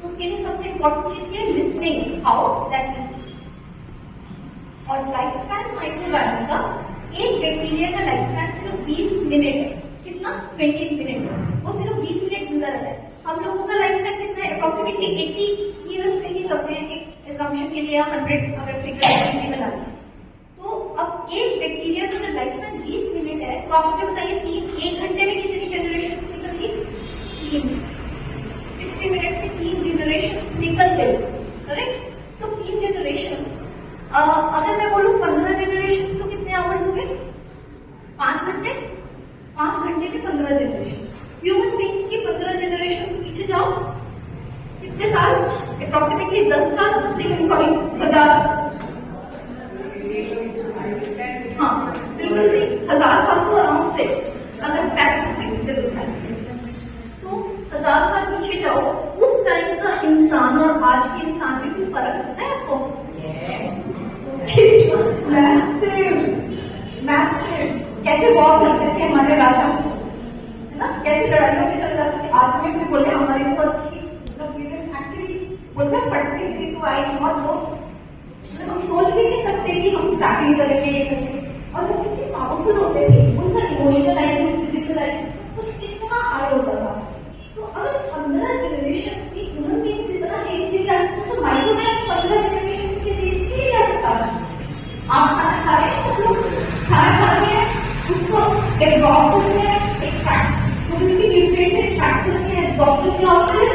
तो उसके लिए सबसे इम्पोर्टेंट चीज है लिसनिंग, हाउ दैट इज। और लाइफ स्पैन माइक्रोबायोम का, एक बैक्टीरिया का लाइफ स्पैन सिर्फ 20 मिनट है। कितना? 20 मिनट। वो सिर्फ 20 मिनट जिंदा रहता है। हम लोगों का लाइफ स्पैन कितना है? अप्रोक्सीमेटली 80 ईयर्स लेके चलते हैं, एक एग्जाम्पशन के लिए 100 अगर फिगर बना दें। तो अब एक बैक्टीरिया का लाइफ स्पैन 20 मिनट है, तो आप मुझे बताइए 1 घंटे में कितनी जनरेशन निकल गई? 3। 60 मिनट में 3 जनरेशन निकल गई, करेक्ट? तो 3 जनरेशन, अगर मैं बोलूं 15 जनरेशन तो कितने आवर्स हो गए? 5 घंटे। 5 घंटे में 15 जनरेशन। ह्यूमन बींग्स की 15 जनरेशन पीछे जाओ, कितने साल? अप्रोक्सीमेटली 10 साल, लेकिन सॉरी 1000, हाँ बिल्कुल सही, 1000 साल को आराम से अगर स्पेसिफिक से दिखाएं तो 1000 साल पीछे जाओ, उस टाइम का इंसान और आज के इंसान में कोई फर्क होता है आपको? Massive, massive. कैसे वॉर करते थे हमारे राजा, है ना, कैसे लड़ाइयों में चल जाते थे। आज में भी बोले हमारे को अच्छी एक्चुअली बोलते हैं फटने की तो आई बहुत लोग हम सोच भी नहीं सकते कि हम स्टार्टिंग करेंगे ये चीज, और वो कितने पावरफुल होते थे, उनका इमोशनल लाइफ, फिजिकल लाइफ सब कुछ कितना हाई होता था। तो अगर 15 जनरेशन में ह्यूमन बीइंग्स इतना चेंज नहीं कर सकते तो माइक्रो में 15 जनरेशन के चेंज नहीं कर सकता। आप खाना खा रहे हैं, सब लोग खाना खा रहे हैं, उसको एब्जॉर्ब करते हैं, एक्सट्रैक्ट उसकी न्यूट्रिएंट्स एक्सट्रैक्ट करते हैं, एब्जॉर्ब करते हैं, और फिर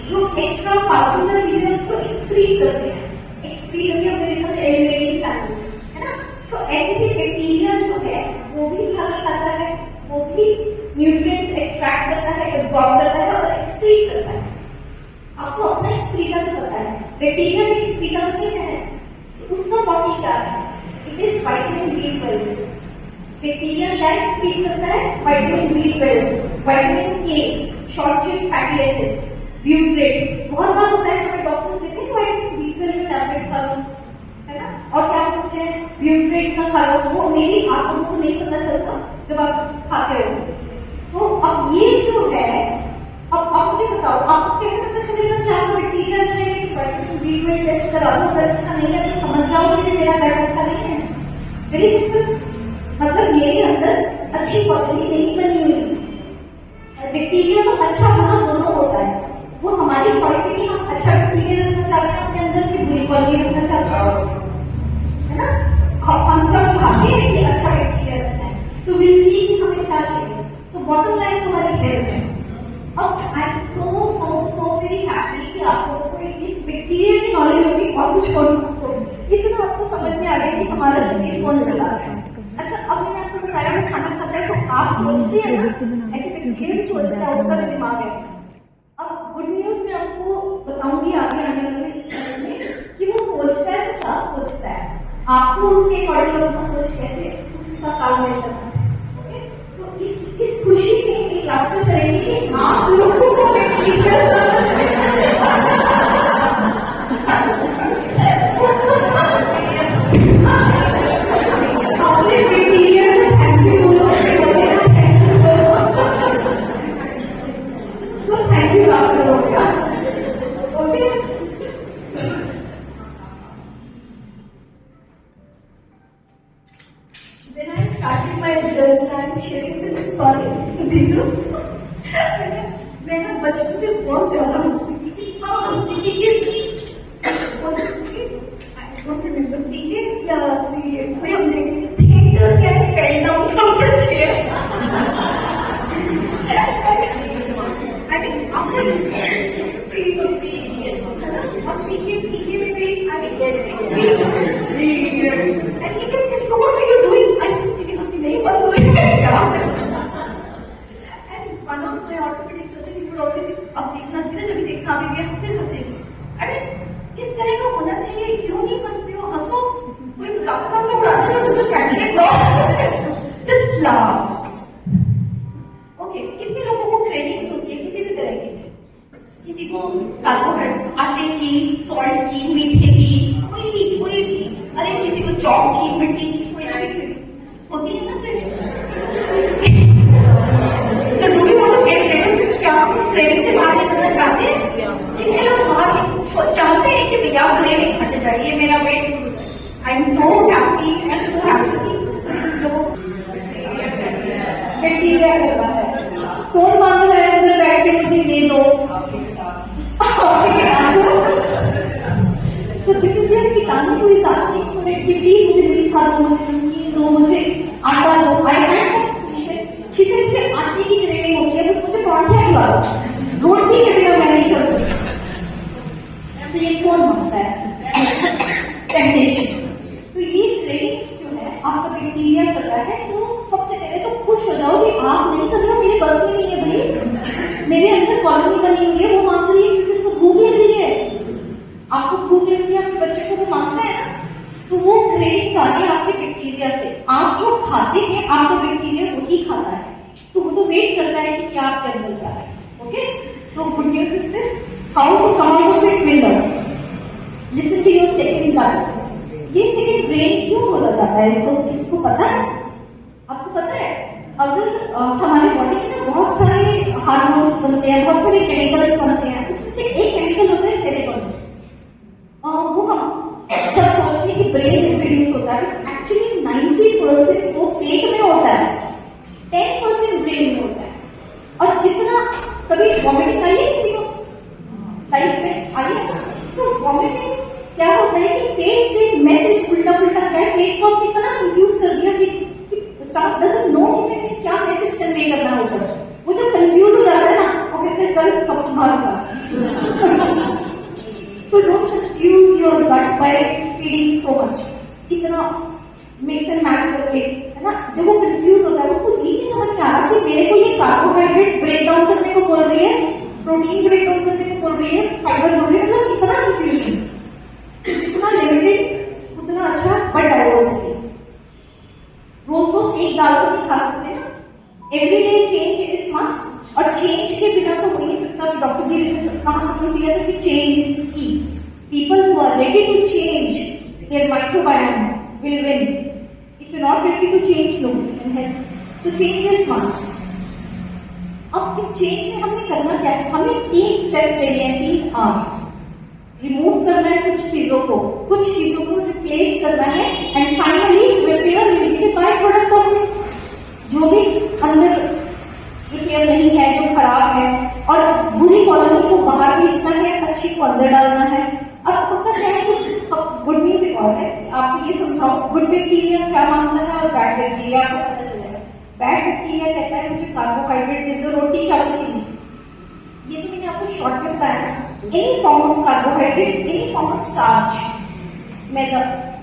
जो एक्स्ट्रा फालतू का चीजें उसको एक्सक्रीट करते हैं। एक्सक्रीट भी अपने देखा एलिमिनेटिंग चैनल्स, है ना। तो ऐसे ही बैक्टीरिया जो है वो भी खाना खाता है, वो भी न्यूट्रिएंट्स एक्सट्रैक्ट करता है, एब्जॉर्ब करता है और एक्सक्रीट करता है। आपको अपना एक्सक्रीटा तो पता है, बैक्टीरिया भी एक्सक्रीटा में क्या है, उसका बॉडी क्या है, it is vitamin B12। Bacteria क्या एक्सक्रीट करता है, vitamin B12, vitamin K, short chain fatty acids, ब्यूट्रेट। बहुत बार होता है हमें डॉक्टर्स कहते हैं विटामिन B12 का टैबलेट खा लो, है ना, और क्या बोलते हैं ब्यूट्रेट का खा लो, वो मेरी आपको को नहीं पता चलता जब आप खाते हो। तो अब ये जो है, अब मुझे बताओ आपको कैसे पता चलेगा कि आपको बैक्टीरिया अच्छा है, विटामिन B12 टेस्ट करा लो, अगर अच्छा नहीं है तो समझ जाओ कि मेरा डाटा अच्छा नहीं है। वेरी सिंपल, मतलब मेरे अंदर अच्छी क्वालिटी नहीं बनी हुई। बैक्टीरिया तो अच्छा होना दोनों होता है, वो हमारी चॉइस है कि हम अच्छा बैक्टीरिया रखना चाहते हैं अपने अंदर की बुरी क्वालिटी रखना चाहते हैं, है ना। हम सब चाहते हैं कि अच्छा बैक्टीरिया रखना है, सो विल सी कि हमें क्या चाहिए। सो बॉटम लाइन हमारी हेल्थ है। अब आई am so so so very happy कि आपको इस बैक्टीरिया की नॉलेज होगी और कुछ छोड़ो, इतना आपको समझ में आ गया कि हमारा शरीर कौन चला रहा है। अच्छा, अब मैंने आपको बताया मैं खाना खाता है तो आप सोचते हैं ना, ऐसे बैक्टीरिया भी सोचता है, उसका भी दिमाग है। अब गुड न्यूज मैं आपको बताऊंगी आगे आने वाले इस समय में कि वो सोचता है तो क्या सोचता है, आपको उसके अकॉर्डिंग अपना सोच कैसे उसके साथ तालमेल करना है। ओके, सो इस खुशी में एक लाफ्टर करेंगे कि आप लोगों को मैंने बचपन से बहुत ज्यादा मस्ती की, या 3 years में हम देखते theatre can fell down from the chair. I mean, after 3 years, and he kept, what are you doing? I said, नहीं बंद हो गया। And one of my orthopedic surgeon, he would always say, अब देखना फिर जब देखना भी गया फिर हंसेगी। अरे इस तरह का होना चाहिए, क्यों नहीं हंसते हो, हंसो, कोई मजाक कर रहा है तो कैंडिडेट दो, जस्ट लाफ। ओके, कितने लोगों को क्रेविंग्स होती है किसी भी तरह की, किसी को कार्बोहाइड्रेट, आटे की, सॉल्ट की, मीठे की, कोई भी, अरे किसी को चौक की, मिट्टी की, कोई ना कोई होती है ना। So do you want to get rid of it? क्या आप इस क्रेविंग से बाहर निकलना चाहते हैं? कितने लोग बाहर चाहते हैं कि भैया क्रेविंग हट जाइए, मेरा weight, I am so happy and so happy. जो बैक्टीरिया कर रहा है, फोन मांग रहा है अंदर बैठ के, मुझे ये दो। So this is your कीटाणु को इस आसिक को प्लीज मुझे मीट खा दो, मुझे नमकीन दो, मुझे आटा दो। आई चिकन के आटे की क्रेविंग होती है, बस मुझे पराठा खिला दो, रोटी के बिना मैं नहीं चल सकती। तो ये कौन मांगता है? टेम्पटेशन। तो ये क्रेविंग्स जो है आपका बैक्टीरिया कर रहा है। सो सबसे पहले तो खुश हो जाओ कि आप नहीं कर रहे हो, मेरे बस में नहीं है भाई, मेरे अंदर कॉलोनी बनी हुई है, वो मांग रही है क्योंकि उसको भूख लग रही है। प्रोटीन्स आते हैं आपके बैक्टीरिया से। आप जो खाते हैं आपका बैक्टीरिया वही खाता है, तो वो तो वेट करता है कि क्या आपके अंदर जा रहा है। Okay, so good news is this, how to come out of it will learn. Listen to your second class. ये सेकंड ब्रेन क्यों बोला जाता है, इसको पता है? आपको पता है? अगर हमारे बॉडी में ना बहुत सारे हार्मोन्स बनते हैं, बहुत सारे केमिकल्स बनते हैं, उसमें से एक केमिकल होता है सेरोटोनिन। वो हम सब सोचते हैं कि ब्रेन में प्रोड्यूस होता है, एक्चुअली 90% वो पेट में होता है, 10% ब्रेन में होता है। और जितना कभी वॉमिटिंग आई है किसी को लाइफ में आई है, तो वॉमिटिंग क्या होता है कि पेट से मैसेज उल्टा पुल्टा है, पेट को अपनी तरह कंफ्यूज कर दिया कि स्टमक डजंट नो कि मैं क्या मैसेज कन्वे करना होगा। वो जब कंफ्यूज हो जाता है ना, वो कहते हैं कल सब तुम्हारा। So don't confuse your gut by feeding so much. कितना मिक्स एंड मैच करके, है ना, जब वो कंफ्यूज होता है उसको ये नहीं समझ में आ रहा कि मेरे को ये कार्बोहाइड्रेट ब्रेक डाउन करने को बोल रही है, प्रोटीन ब्रेक डाउन करने को बोल रही है, फाइबर बोल रही है, मतलब कितना कंफ्यूजन, जितना लिमिटेड उतना अच्छा बट डाइवर्सिटी। रोज रोज एक दाल को नहीं खा सकते ना, एवरीडे चेंज इज मस्ट, और चेंज के बिना तो हो नहीं सकता। डॉक्टर जी ने कहा दिया था कि change is key. People who are ready to change their microbiome will win. If you not ready to change, no can help. So change is must. अब इस चेंज में हमने करना क्या है, हमें 3 स्टेप्स लेने हैं, 3 आर। रिमूव करना है कुछ चीजों को रिप्लेस करना है, and finally repair will be the by product of it. जो भी अंदर रिपेयर नहीं है, जो खराब है, और बुरी क्वालिटी को बाहर भेजना है, अच्छी को अंदर डालना है। अब पता है तो गुड न्यूज एक और है, आपको ये समझाओ गुड बैक्टीरिया क्या मांगता है और बैड बैक्टीरिया आपको पता चलेगा। बैड बैक्टीरिया कहता है मुझे कार्बोहाइड्रेट दे दो, रोटी चावल चीनी। ये तो मैंने आपको शॉर्ट में बताया, any form of carbohydrate, any form of starch, मैदा,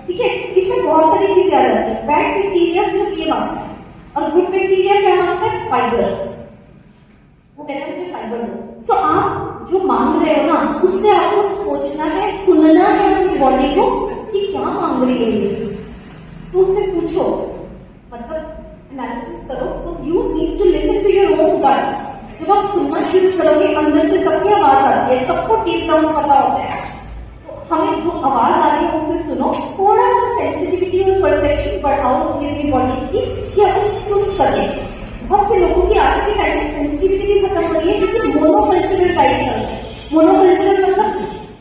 ठीक है, इसमें बहुत सारी चीजें आ जाती है। बैड बैक्टीरिया सिर्फ ये मांगता है, और गुड बैक्टीरिया क्या मांगता है, फाइबर। वो कहता है मुझे फाइबर दो। सो आप जो मांग रहे हो ना, उससे आपको सोचना है, सुनना है अपनी बॉडी को कि क्या मांग रही है ये, तो उससे पूछो, मतलब एनालिसिस करो। तो you need to listen to your own gut. जब आप सुनना शुरू करोगे, अंदर से सबकी आवाज आती है, सबको डीप डाउन पता होता है, तो हमें जो आवाज आ रही है उसे सुनो। थोड़ा सा सेंसिटिविटी और परसेप्शन बढ़ाओ अपनी बॉडीज की, कि आप उसे सुन सके। बहुत से लोगों की आज के टाइम में सेंसिटिविटी भी खत्म हो रही है, क्योंकि मोनोकल्चरल डाइट चल रहा है। मोनोकल्चरल मतलब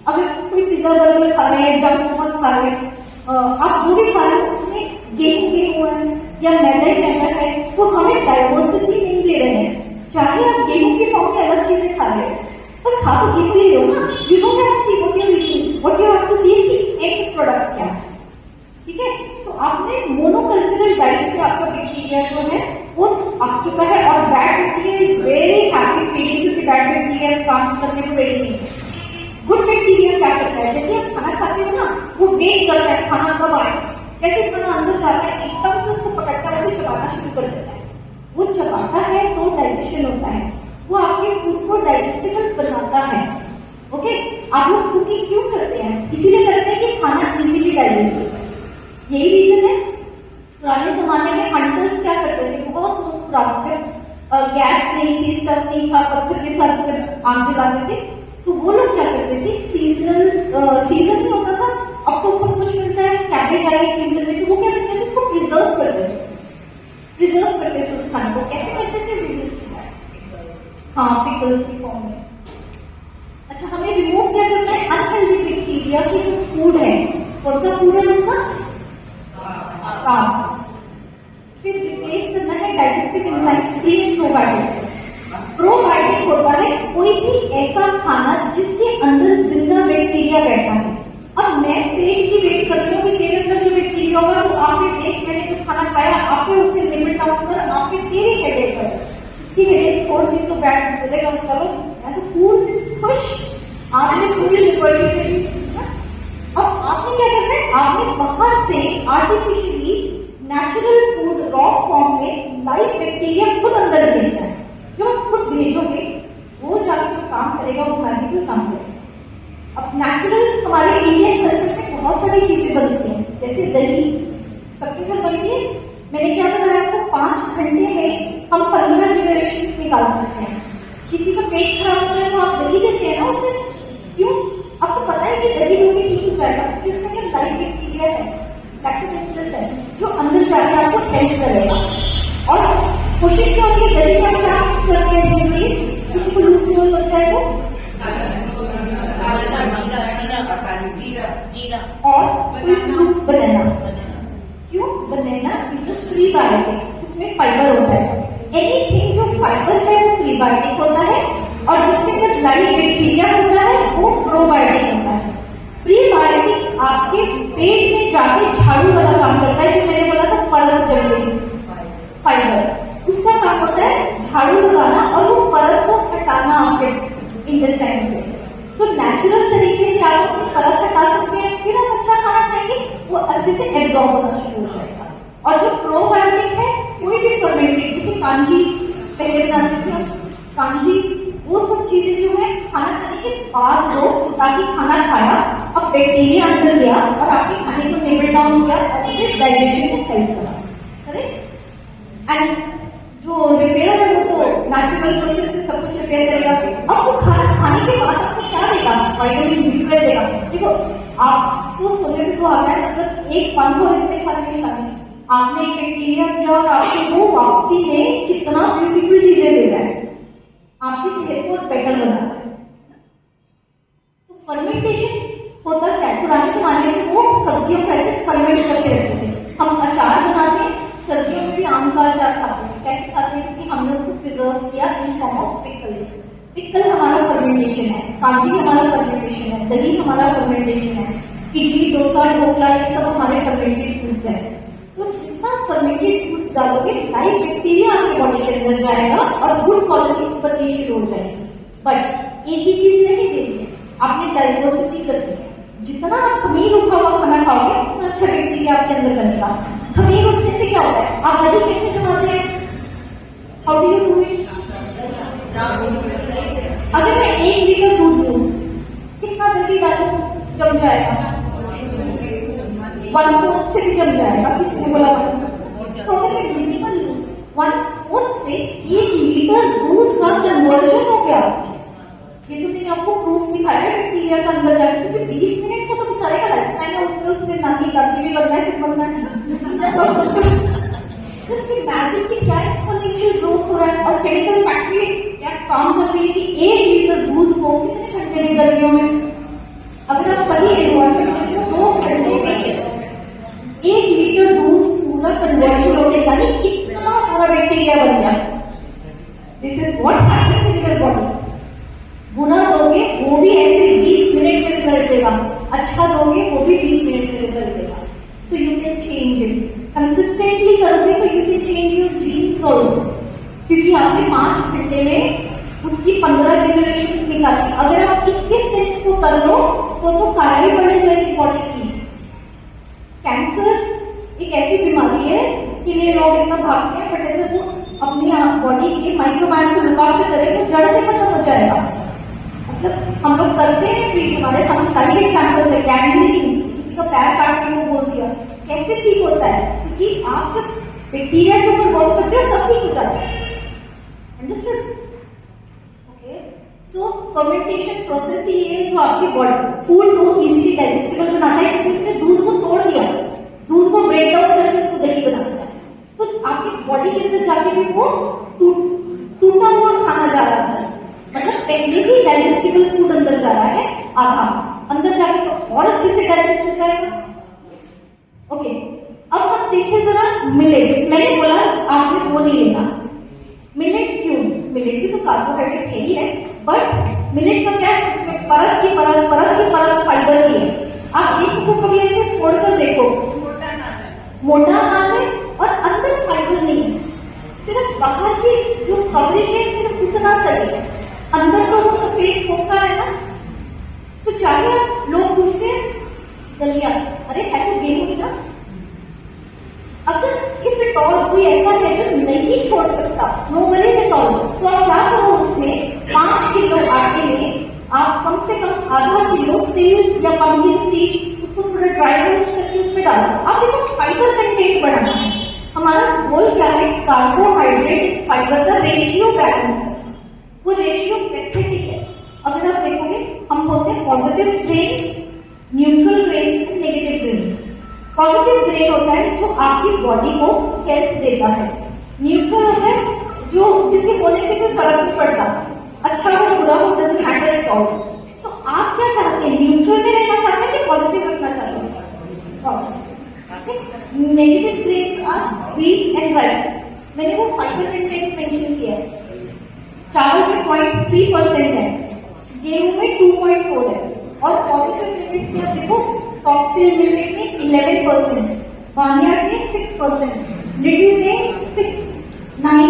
अगर कोई पिज्जा बर्गर खा रहे हैं, जंक फूड खा रहे हैं, आप जो भी खा रहे हो उसमें गेहूं है या मैदा है, तो हमें डाइवर्सिटी नहीं दे रहे हैं। चाहे आप गेहूं के फॉर्म में अलग चीजें खा रहे हो, पर खा तो गेहूं ही हो ना। You don't have to see what you are eating, what you have to see कि एंड प्रोडक्ट क्या है, ठीक है। तो आपने मोनोकल्चरल डाइट से आपका बैक्टीरिया जो है वो आ चुका है, और bad bacteria is very happy feeling, क्योंकि बैड बैक्टीरिया काम करने को रेडी नहीं है। गुड बैक्टीरिया क्या करता है, जैसे आप खाना खाते हो ना, वो वेट करता है खाना कब आए। जैसे खाना अंदर जाता है, एकदम से उसको पकड़कर उसे चबाना शुरू कर देता है। वो चबाता है तो डाइजेशन होता है, वो आपके फूड को डाइजेस्टेबल बनाता है। ओके, आप लोग कुकिंग क्यों करते हैं, इसीलिए करते हैं कि खाना इजीली डाइजेस्ट हो जाए। यही रीजन है। पुराने जमाने में हंटर्स क्या करते थे, बहुत लोग गैस नहीं थी, स्टव नहीं था, पत्थर के साथ आग जलाते थे, तो वो लोग क्या करते थे, सीजन नहीं होता था, अब तो सब कुछ मिलता है कैटेगराइज सीजन में, तो वो क्या करते थे, उसको प्रिजर्व करते थे उस खाने को। कैसे करते थे, हाँ, पिकल्स की फॉर्म में। अच्छा, हमें रिमूव क्या करना है, अनहेल्दी बैक्टीरिया की जो फूड है। कौन सा फूड है उसका, कार्ब्स। फिर रिप्लेस करना है digestive enzymes, pre probiotics. Probiotics होता है कोई भी ऐसा खाना जिसके अंदर जिंदा बैक्टीरिया बैठा है। अब मैं पेट की वेट करती हूँ कि तेरे अंदर जो बैक्टीरिया होगा, तो आपने देख, मैंने कुछ खाना खाया, आपने उसे लिमिट डाउन कर, आपने तेरी हेडेक कर, उसकी हेडेक छोड़ दी, तो बैठ बोलेगा चलो मैं तो फूल खुश, आपने पूरी लिबर्टी दी। अब आपने क्या करना है, आपने बाहर से artificially natural food raw form में लाइव बैक्टीरिया खुद अंदर भेजना है। जो आप खुद भेजोगे वो जाके जो काम करेगा वो मैजिकल काम करेगा। अब नेचुरल हमारे इंडियन कल्चर में बहुत सारी चीजें बनती हैं, जैसे दही, सबके घर बनती है। मैंने क्या बताया आपको, 5 घंटे में हम 15 जनरेशन निकाल सकते हैं। किसी का पेट खराब होता है तो आप दही देते हैं ना उसे, क्यों? आपको पता है कि दही दोगे ठीक हो जाएगा, क्योंकि उसमें क्या लाइफ बैक्टीरिया है, लैक्टोबैसिलस है, जो अंदर जाके आपको हेल्प करेगा। और कोशिश क्या होती है, दही का क्या करते हैं जनरली, किसी को लूज मोशन होता है तो और कोई फ्रूट बनाना, क्यों? बनाना इज अ प्रीबायोटिक, उसमें फाइबर होता है। एनीथिंग जो फाइबर है वो प्रीबायोटिक होता है, और जिसके अंदर लाइव बैक्टीरिया होता है वो प्रोबायोटिक होता है। प्रीबायोटिक आपके पेट में जाके झाड़ू वाला काम करता है, जो मैंने बोला था परत जैसे फाइबर, उसका काम होता है झाड़ू लगाना और वो परत को हटाना आपके इंटेस्टाइन से। सो नेचुरल तरीके से आप अपनी परत हटा सकते हैं, फिर आप अच्छा खाना खाएंगे, वो अच्छे से एब्जॉर्ब होना शुरू हो जाएगा। और जो प्रोबायोटिक है, कोई भी फर्मेंटेड, जैसे कांजी पहले बनाते थे, कांजी, वो सब चीजें जो है खाना खाने के बाद दो, ताकि खाना खाया, अब बैक्टीरिया अंदर गया और आपके खाने को लेवल डाउन किया और उसे डाइजेशन में हेल्प करा, करेक्ट? एंड जो रिपेयर है वो तो नेचुरल प्रोसेस से सब कुछ रिपेयर करेगा। अब वो खाना खाने के बाद आपको क्या देगा? वाइटामिन बी12 देगा। देखो, आपको सोने में सुहागा है, मतलब एक पन को इतने सारे निशाने, आपने एक बैक्टीरिया दिया और आपको वो वापसी में कितना ब्यूटीफुल चीजें दे रहा है, आपकी सेहत को बेटर बना रहा है। तो फर्मेंटेशन होता क्या है? पुराने जमाने में वो सब्जियों को ऐसे फर्मेंट करके रखते थे। हम अचार बनाते हैं, सर्दियों में भी आम का अचार खाते हैं। कैसे खाते हैं? क्योंकि हमने उसको प्रिजर्व किया in form of pickles. Pickle हमारा फर्मेंटेशन है, कांजी हमारा फर्मेंटेशन है, दही हमारा फर्मेंटेशन है, इडली, डोसा, ढोकला, ये सब हमारे फर्मेंटेड फूड्स है। तो जितना फर्मेंटेड फूड्स डालोगे, लाइव बैक्टीरिया आपके बॉडी के अंदर जाएगा और गुड क्वालिटीज बननी शुरू हो जाएगी। बट एक ही चीज नहीं देनी है, आपने डाइवर्सिटी करनी है। जितना आप खमीर उठा हुआ खाना खाओगे, उतना अच्छा बैक्टीरिया आपके अंदर बनेगा। खमीर उठने से क्या होता है? आप दही कैसे जमाते हैं? How do you do it? अगर मैं 1 लीटर दूध दूं, कितना दही डालूं? जम जाएगा, 1/4 से भी जम जाएगा। किसी ने बोला 1/4, तो अगर मैं मिनिमल लूं 1/4 से 1 लीटर दूध का कन्वर्जन हो गया। ये तो मैंने आपको प्रूफ दिखाया है बैक्टीरिया का अंदर जाके, क्योंकि 20 मिनट का तो बेचारे का लाइफ स्पैन है, उसमें नानी दादी भी बनना है, फिर बनना है। जस्ट इमेजिन कि क्या एक्सपोनेंशियल ग्रोथ हो रहा है। और केमिकल फैक्ट्री क्या काम कर रही है कि 1 लीटर दूध को कितने घंटे में, गर्मियों में अगर आप सही एनवायरमेंट में 2 घंटे में 1 लीटर दूध पूरा कन्वर्जन हो गया, यानी इतना सारा बैक्टीरिया बन गया। This is what happens in your body. गुना दोगे वो भी ऐसे 20 मिनट में रिजल्ट देगा, अच्छा दोगे वो भी 20 मिनट में रिजल्ट देगा। So you can change it. Consistently करोगे तो you can change your genes also, क्योंकि आपने 5 घंटे में उसकी 15 जनरेशन निकाली। अगर आप 21 दिन इसको कर लो तो काया ही बढ़ जाएगी बॉडी की। कैंसर एक ऐसी बीमारी है जिसके लिए लोग इतना भागते हैं, बट अगर वो अपनी बॉडी के माइक्रोबायोम को लुकाव करें तो जड़ से खत्म हो जाएगा। मतलब हम लोग करते हैं ट्रीट, हमारे सामने कई एग्जाम्पल है। गैंग्रीन, किसी का पैर काट के वो बोल दिया, कैसे ठीक होता है? क्योंकि आप जब बैक्टीरिया के ऊपर वर्क करते हो सब ठीक हो जाता है। अंडरस्टूड? ओके, सो फर्मेंटेशन प्रोसेस ही है जो आपकी बॉडी फूड को इजीली डाइजेस्टेबल बनाता है, क्योंकि उसने दूध को तोड़ दिया, दूध को ब्रेक डाउन करके उसको दही बनाता है। तो आपकी बॉडी के अंदर जाके भी वो टूटा हुआ खाना जा रहा है, मतलब पहले ही डाइजेस्टेबल फूड अंदर जा रहा है, आधा अंदर जाके तो और अच्छे से डाइजेस्ट हो जाएगा। ओके, अब हम देखें जरा मिलेट्स। मैंने बोला आपने वो नहीं लेना। मिलेट क्यों? मिलेट की तो कार्बोहाइड्रेट है ही है, बट मिलेट का क्या है? उसमें परत की परत फाइबर की है। आप एक को कभी ऐसे फोड़ कर देखो, मोटा अनाज है और अंदर फाइबर नहीं है, सिर्फ बाहर की जो कवरिंग है सिर्फ उतना सही है, अंदर तो वो सफेद फोका है ना। तो चाहे लोग पूछते हैं दलिया, अरे है तो गेहूं ही ना। अगर इफ इट ऑल कोई ऐसा है जो नहीं छोड़ सकता, नो वरीज एट ऑल, तो आप क्या करो, उसमें 5 किलो आटे में आप कम से कम आधा किलो तेल या पंपकिन सीड, उसको थोड़ा ड्राई रोस्ट करके करके उसमें डालो। अब देखो फाइबर कंटेंट बढ़ाना है, हमारा गोल क्या है, कार्बोहाइड्रेट फाइबर का रेशियो बैलेंस करना। वो रेशियो पैथेटिक है। अगर आप देखोगे हम बोलते हैं positive grains, neutral grains and negative grains. Positive grain होता है जो आपकी बॉडी को हेल्थ देता है, न्यूट्रल होता है जो जिसके होने से कोई फर्क नहीं पड़ता, अच्छा हो बुरा हो डजंट मैटर एट ऑल। तो आप क्या चाहते हैं, न्यूट्रल में रहना चाहते हैं कि पॉजिटिव रखना चाहते हैं? Positive. Negative grains are wheat and rice. मैंने वो फाइबर कंटेंट मेंशन किया है। चावल में 0.3% है, गेहूं में 2.4 है, और पॉजिटिव लिमिट्स में आप देखो फॉक्सटेल मिलेट में 11%, बार्नयार्ड में 6%, लिटिल में 6, 9,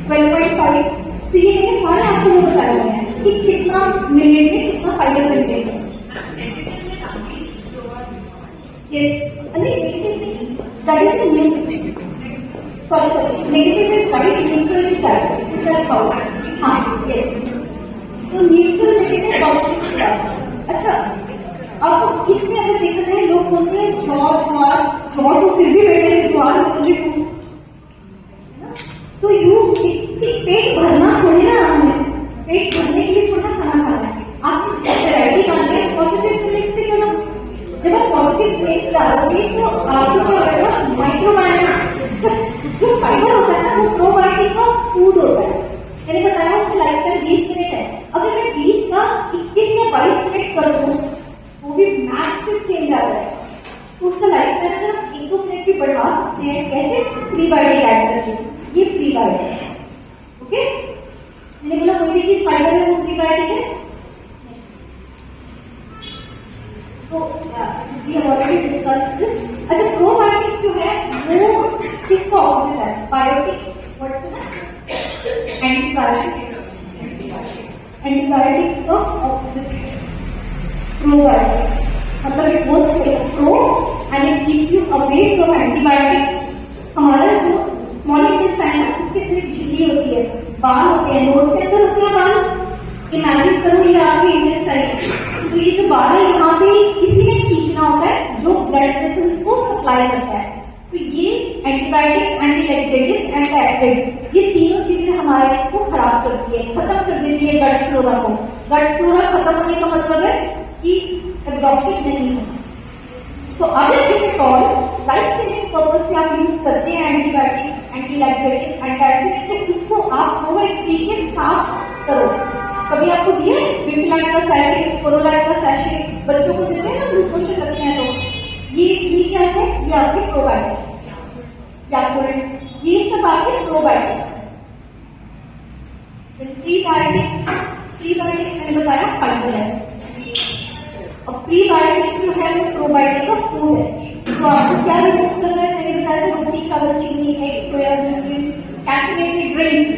12.5। तो ये मैंने सारे आपको वो बताए हुए हैं कि कितना मिलेट में कितना फाइबर कंटेंट है। Sorry negative is right, neutral is right. हाँ तो न्यूट्रल नेगेटिव पॉजिटिव। अच्छा अब इसमें अगर देखा जाए लोग बोलते हैं ज्वार तो फिर भी बेटर है, ज्वार सो यू पेट भरना थोड़ी ना, आपने पेट भरने के लिए थोड़ा खाना खाना है, आपने वैरायटी खाना है। पॉजिटिव फीलिंग से क्या, जब आप पॉजिटिव फीलिंग्स डालोगे तो आपको क्या होगा, माइक्रोबायोम जो फाइबर होता है ना वो प्रोबायोटिक का फूड होता है। मैंने बताया उसकी लाइफ स्टाइल 20 मिनट है, अगर मैं 20 का 21 या 22 मिनट कर दूं वो भी मैसिव चेंज आ रहा है। तो उसका लाइफ स्टाइल अगर आप 1-2 मिनट भी बढ़ा सकते हैं, कैसे, प्रीबायोटिक ऐड करके। ये प्रीबायोटिक है, ओके। मैंने बोला कोई भी चीज फाइबर है वो प्रीबायोटिक है। तो we have already discussed this. अच्छा प्रोबायोटिक्स जो है वो किसका ऑपोजिट है, biotics. What's it, antibiotics. Antibiotics का ऑपोजिट है प्रोबायोटिक्स। मतलब it works like pro and it keeps you away from antibiotics. हमारा जो स्मॉल इंटेस्टाइन है उसके अंदर झिल्ली होती है, बाल होते हैं, नोज के अंदर होते हैं बाल। इमेजिन करो ये आपकी इंटेस्टाइन, तो ये जो बाल है यहाँ पे इसी में खींचना होता है जो ब्लड वेसल्स को सप्लाई करता है। तो ये एंटीबायोटिक्स, एंटीलैक्सेटिव्स, एंटासिड्स, ये तीनों चीजें हमारे इसको खराब करती है, खत्म कर देती है गट फ्लोरा को। गट फ्लोरा खत्म होने का मतलब है कि एब्जॉर्प्शन नहीं होता। तो अगर if at all life saving purpose से आप यूज करते हैं एंटीबायोटिक्स, एंटीलैक्सेटिव्स, एंटासिड्स, तो उसको आप प्रोबायोटिक के साथ करो। कभी आपको दिए बिफिलाइन का सैशे, स्पोरोलाइन का सैशे बच्चों को देते हैं ना, ग्लूकोज से करते हैं, तो ये क्या है, ये आपके प्रोबायोटिक्स, ये सब आपके प्रोबायोटिक्स। प्रीबायोटिक्स मैंने बताया फाइबर है, और प्रीबायोटिक्स जो है वो प्रोबायोटिक का फूड है। तो आपको क्या रिमूव करना है, मैंने बताया था रोटी, चावल, चीनी, एग, सोया, कैफीनेटेड ड्रिंक्स।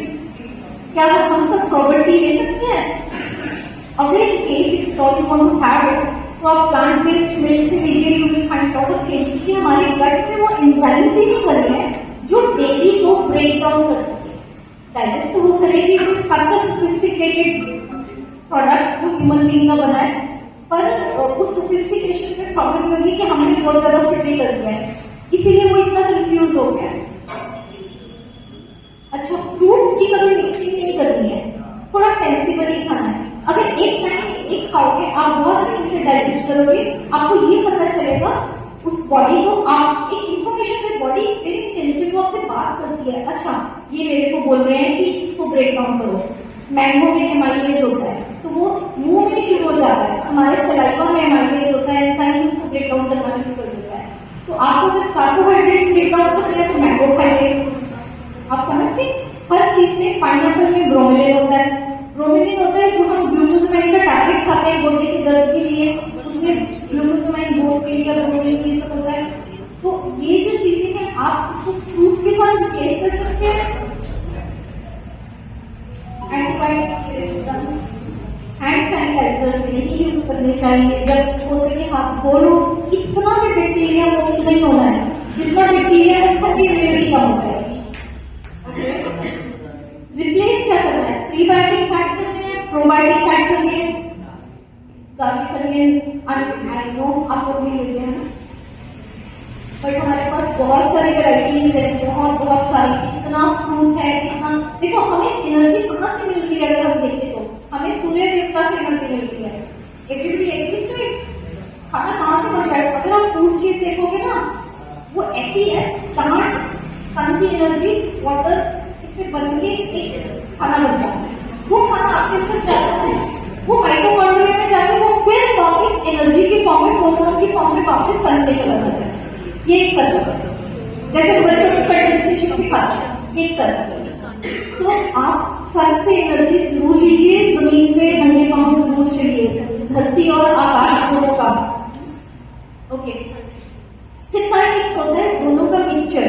क्या हम सब प्रॉपर्टी ले सकते हैं? अगर in case if you want to have it, तो आप प्लांट बेस्ड मिल्क से लीजिए, you will find lot of change, क्योंकि हमारे गट में वो एंजाइम्स ही नहीं कर रहे हैं जो डेयरी को ब्रेक डाउन कर सके। डाइजेस्ट तो वो करेगी, सच अ सोफिस्टिकेटेड प्रोडक्ट जो ह्यूमन बीइंग का बना है, पर उस सोफिस्टिकेशन में प्रॉब्लम ये होगी कि हमने बहुत ज्यादा फिटिंग कर दिया है, इसीलिए वो इतना कंफ्यूज हो गया है। अच्छा फ्रूट्स की कभी मिक्सिंग नहीं करनी है, थोड़ा सेंसिबली खाना है। अगर एक टाइम एक खाओगे आप बहुत अच्छे से डाइजेस्ट करोगे, आपको ये पता चलेगा उस बॉडी को, आप एक इंफॉर्मेशन में बॉडी वेरी इंटेलिजेंट वो आपसे बात करती है, अच्छा ये मेरे को बोल रहे हैं कि इसको ब्रेक डाउन करो। मैंगो में एमाइलेज होता है तो वो मुंह में शुरू हो जाता है, हमारे सलाइवा में एमाइलेज होता है, एंजाइम उसको ब्रेक डाउन करना शुरू कर देता है। तो आपको अगर कार्बोहाइड्रेट्स ब्रेक डाउन करना है तो मैंगो खाइए। आप समझते, हर चीज में पाइनएप्पल में ब्रोमेलिन होता है, ब्रोमेलिन होता है जो हम ग्लूकोसामाइन का टैबलेट खाते हैं गोडे के दर्द के लिए, उसमें ग्लूकोसामाइन बोर्ड के लिए ब्रोमेलिन ये सब होता है। तो ये जो चीजें हैं आप उसको फ्रूट के साथ रिप्लेस कर सकते हैं। एंटीबायोटिक्स, हैंड सैनिटाइजर से नहीं यूज करने चाहिए, जब हो सके हाथ धो लो। इतना भी बैक्टीरिया मुक्त नहीं होना है, जितना बैक्टीरिया है सभी इम्यूनिटी कम होता है। रिप्लेस क्या करना है, प्रीबायोटिक्स ऐड करने हैं, प्रोबायोटिक्स ऐड करने हैं, जाके करिए। आई नो आप लोग भी लेते हैं बट हमारे पास बहुत सारी वैरायटीज है, बहुत सारी, इतना फ्रूट है, इतना। देखो हमें एनर्जी कहाँ से मिल रही है, अगर हम देखें तो हमें सूर्य देवता से एनर्जी मिल रही है। Everybody agrees to it. खाना कहाँ से बन रहा है? अगर आप फूड चेन देखोगे ना, वो ऐसी है, प्लांट, सन की एनर्जी, वाटर, इससे बन के एक खाना बनता है। वो खाना आपके अंदर जाता है, वो माइटोकॉन्ड्रिया में जाके वो फिर वापस एनर्जी की फॉर्म में, प्रोटॉन की फॉर्म में वापस सन में चला जाता है। ये एक सर्कल है, जैसे बच्चों को कंडेंसेशन सिखाते हैं, ये एक सर्कल है। तो आप सन से एनर्जी जरूर लीजिए, जमीन में नंगे पांव जरूर चलिए, धरती और आकाश दोनों का। ओके, सिंथेटिक्स होता है दोनों का मिक्सचर।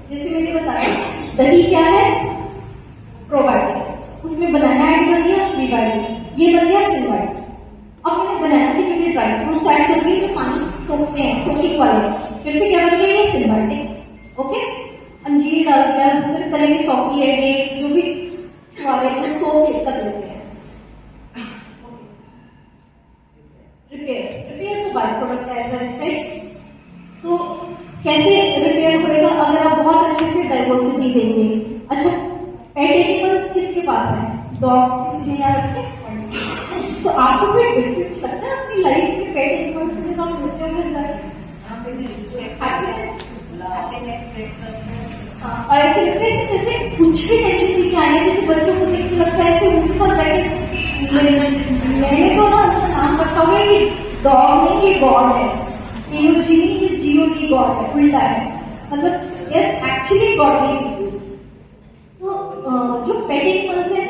जैसे मैंने बताया, दही क्या है? प्रोबायोटिक, उसमें बनाना ऐड कर दिया, प्रीबायोटिक, ये बन गया सिंथेटिक। अब मैंने बनाना की जगह ड्राई फ्रूट्स ऐड कर दिए जो पानी सोखते हैं, सोखिंग वाले, फिर से क्या बन गया? ये सिंथेटिक। ओके, अंजीर डाल दिया, जिस तरह की सौंपी है, डेट्स, जो भी वाले को सोख कर लेते हैं। रिपेयर तो बाय प्रोडक्ट है, एज आई सेड। सो कैसे रिपेयर होएगा? अगर आप बहुत अच्छे से डाइवर्सिटी देंगे। अच्छा, पेट एनिमल्स किसके पास है? डॉग्स, किसी ने यहाँ रखे। सो आपको कोई डिफरेंस लगता है अपनी लाइफ में पेट एनिमल्स से जब आप मिलते हो? और ऐसे लगता है जैसे कुछ भी टेंशन नहीं आए, जैसे बच्चों को देख के लगता है कि उनके साथ बैठे। मैंने तो ना उसका नाम रखा हुआ है, डॉग नहीं, ये गॉड है। PUG नहीं, ये GOD गॉड है, उल्टा है, मतलब ये एक्चुअली गॉडली पीपल। तो जो पेट एनिमल्स है,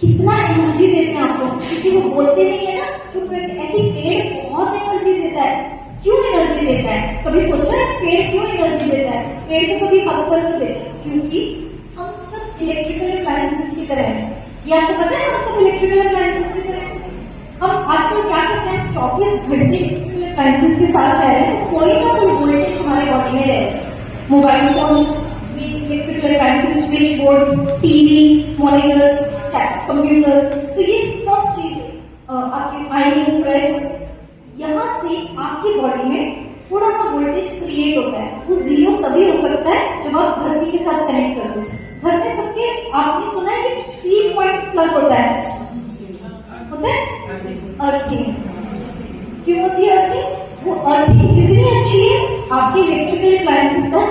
कितना एनर्जी देते हैं आपको, किसी को बोलते नहीं है ना, चुप रहते। ऐसी पेड़ बहुत एनर्जी देता है। क्यों एनर्जी देता है? कभी सोचा है पेड़ क्यों एनर्जी देता है? पेड़ को कभी हक कर नहीं देते, क्योंकि हम सब इलेक्ट्रिकल अप्लायंसेस की तरह हैं। ये आपको पता है, हम सब इलेक्ट्रिकल अप्लायंसेस की तरह हैं। हम आजकल क्या करते हैं? 24 घंटे इलेक्ट्रिकल अप्लायंसेस के साथ रह रहे हैं, तो कोई ना कोई वोल्टेज हमारे बॉडी में रहे। Mobile phone, electrical appliances, switch boards, TV, monitors, computers, तो ये सब चीजें आपके आई, प्रेस, यहाँ से आपकी बॉडी में थोड़ा सा वोल्टेज क्रिएट होता है। वो जीरो तभी हो सकता है जब आप धरती के साथ कनेक्ट कर दो। घर में सबके आपने सुना है कि 3 पॉइंट प्लग होता है अर्थिंग। क्यों होती है अर्थिंग? वो अर्थिंग जितनी अच्छी है, आपकी इलेक्ट्रिकल अप्लायंसेस का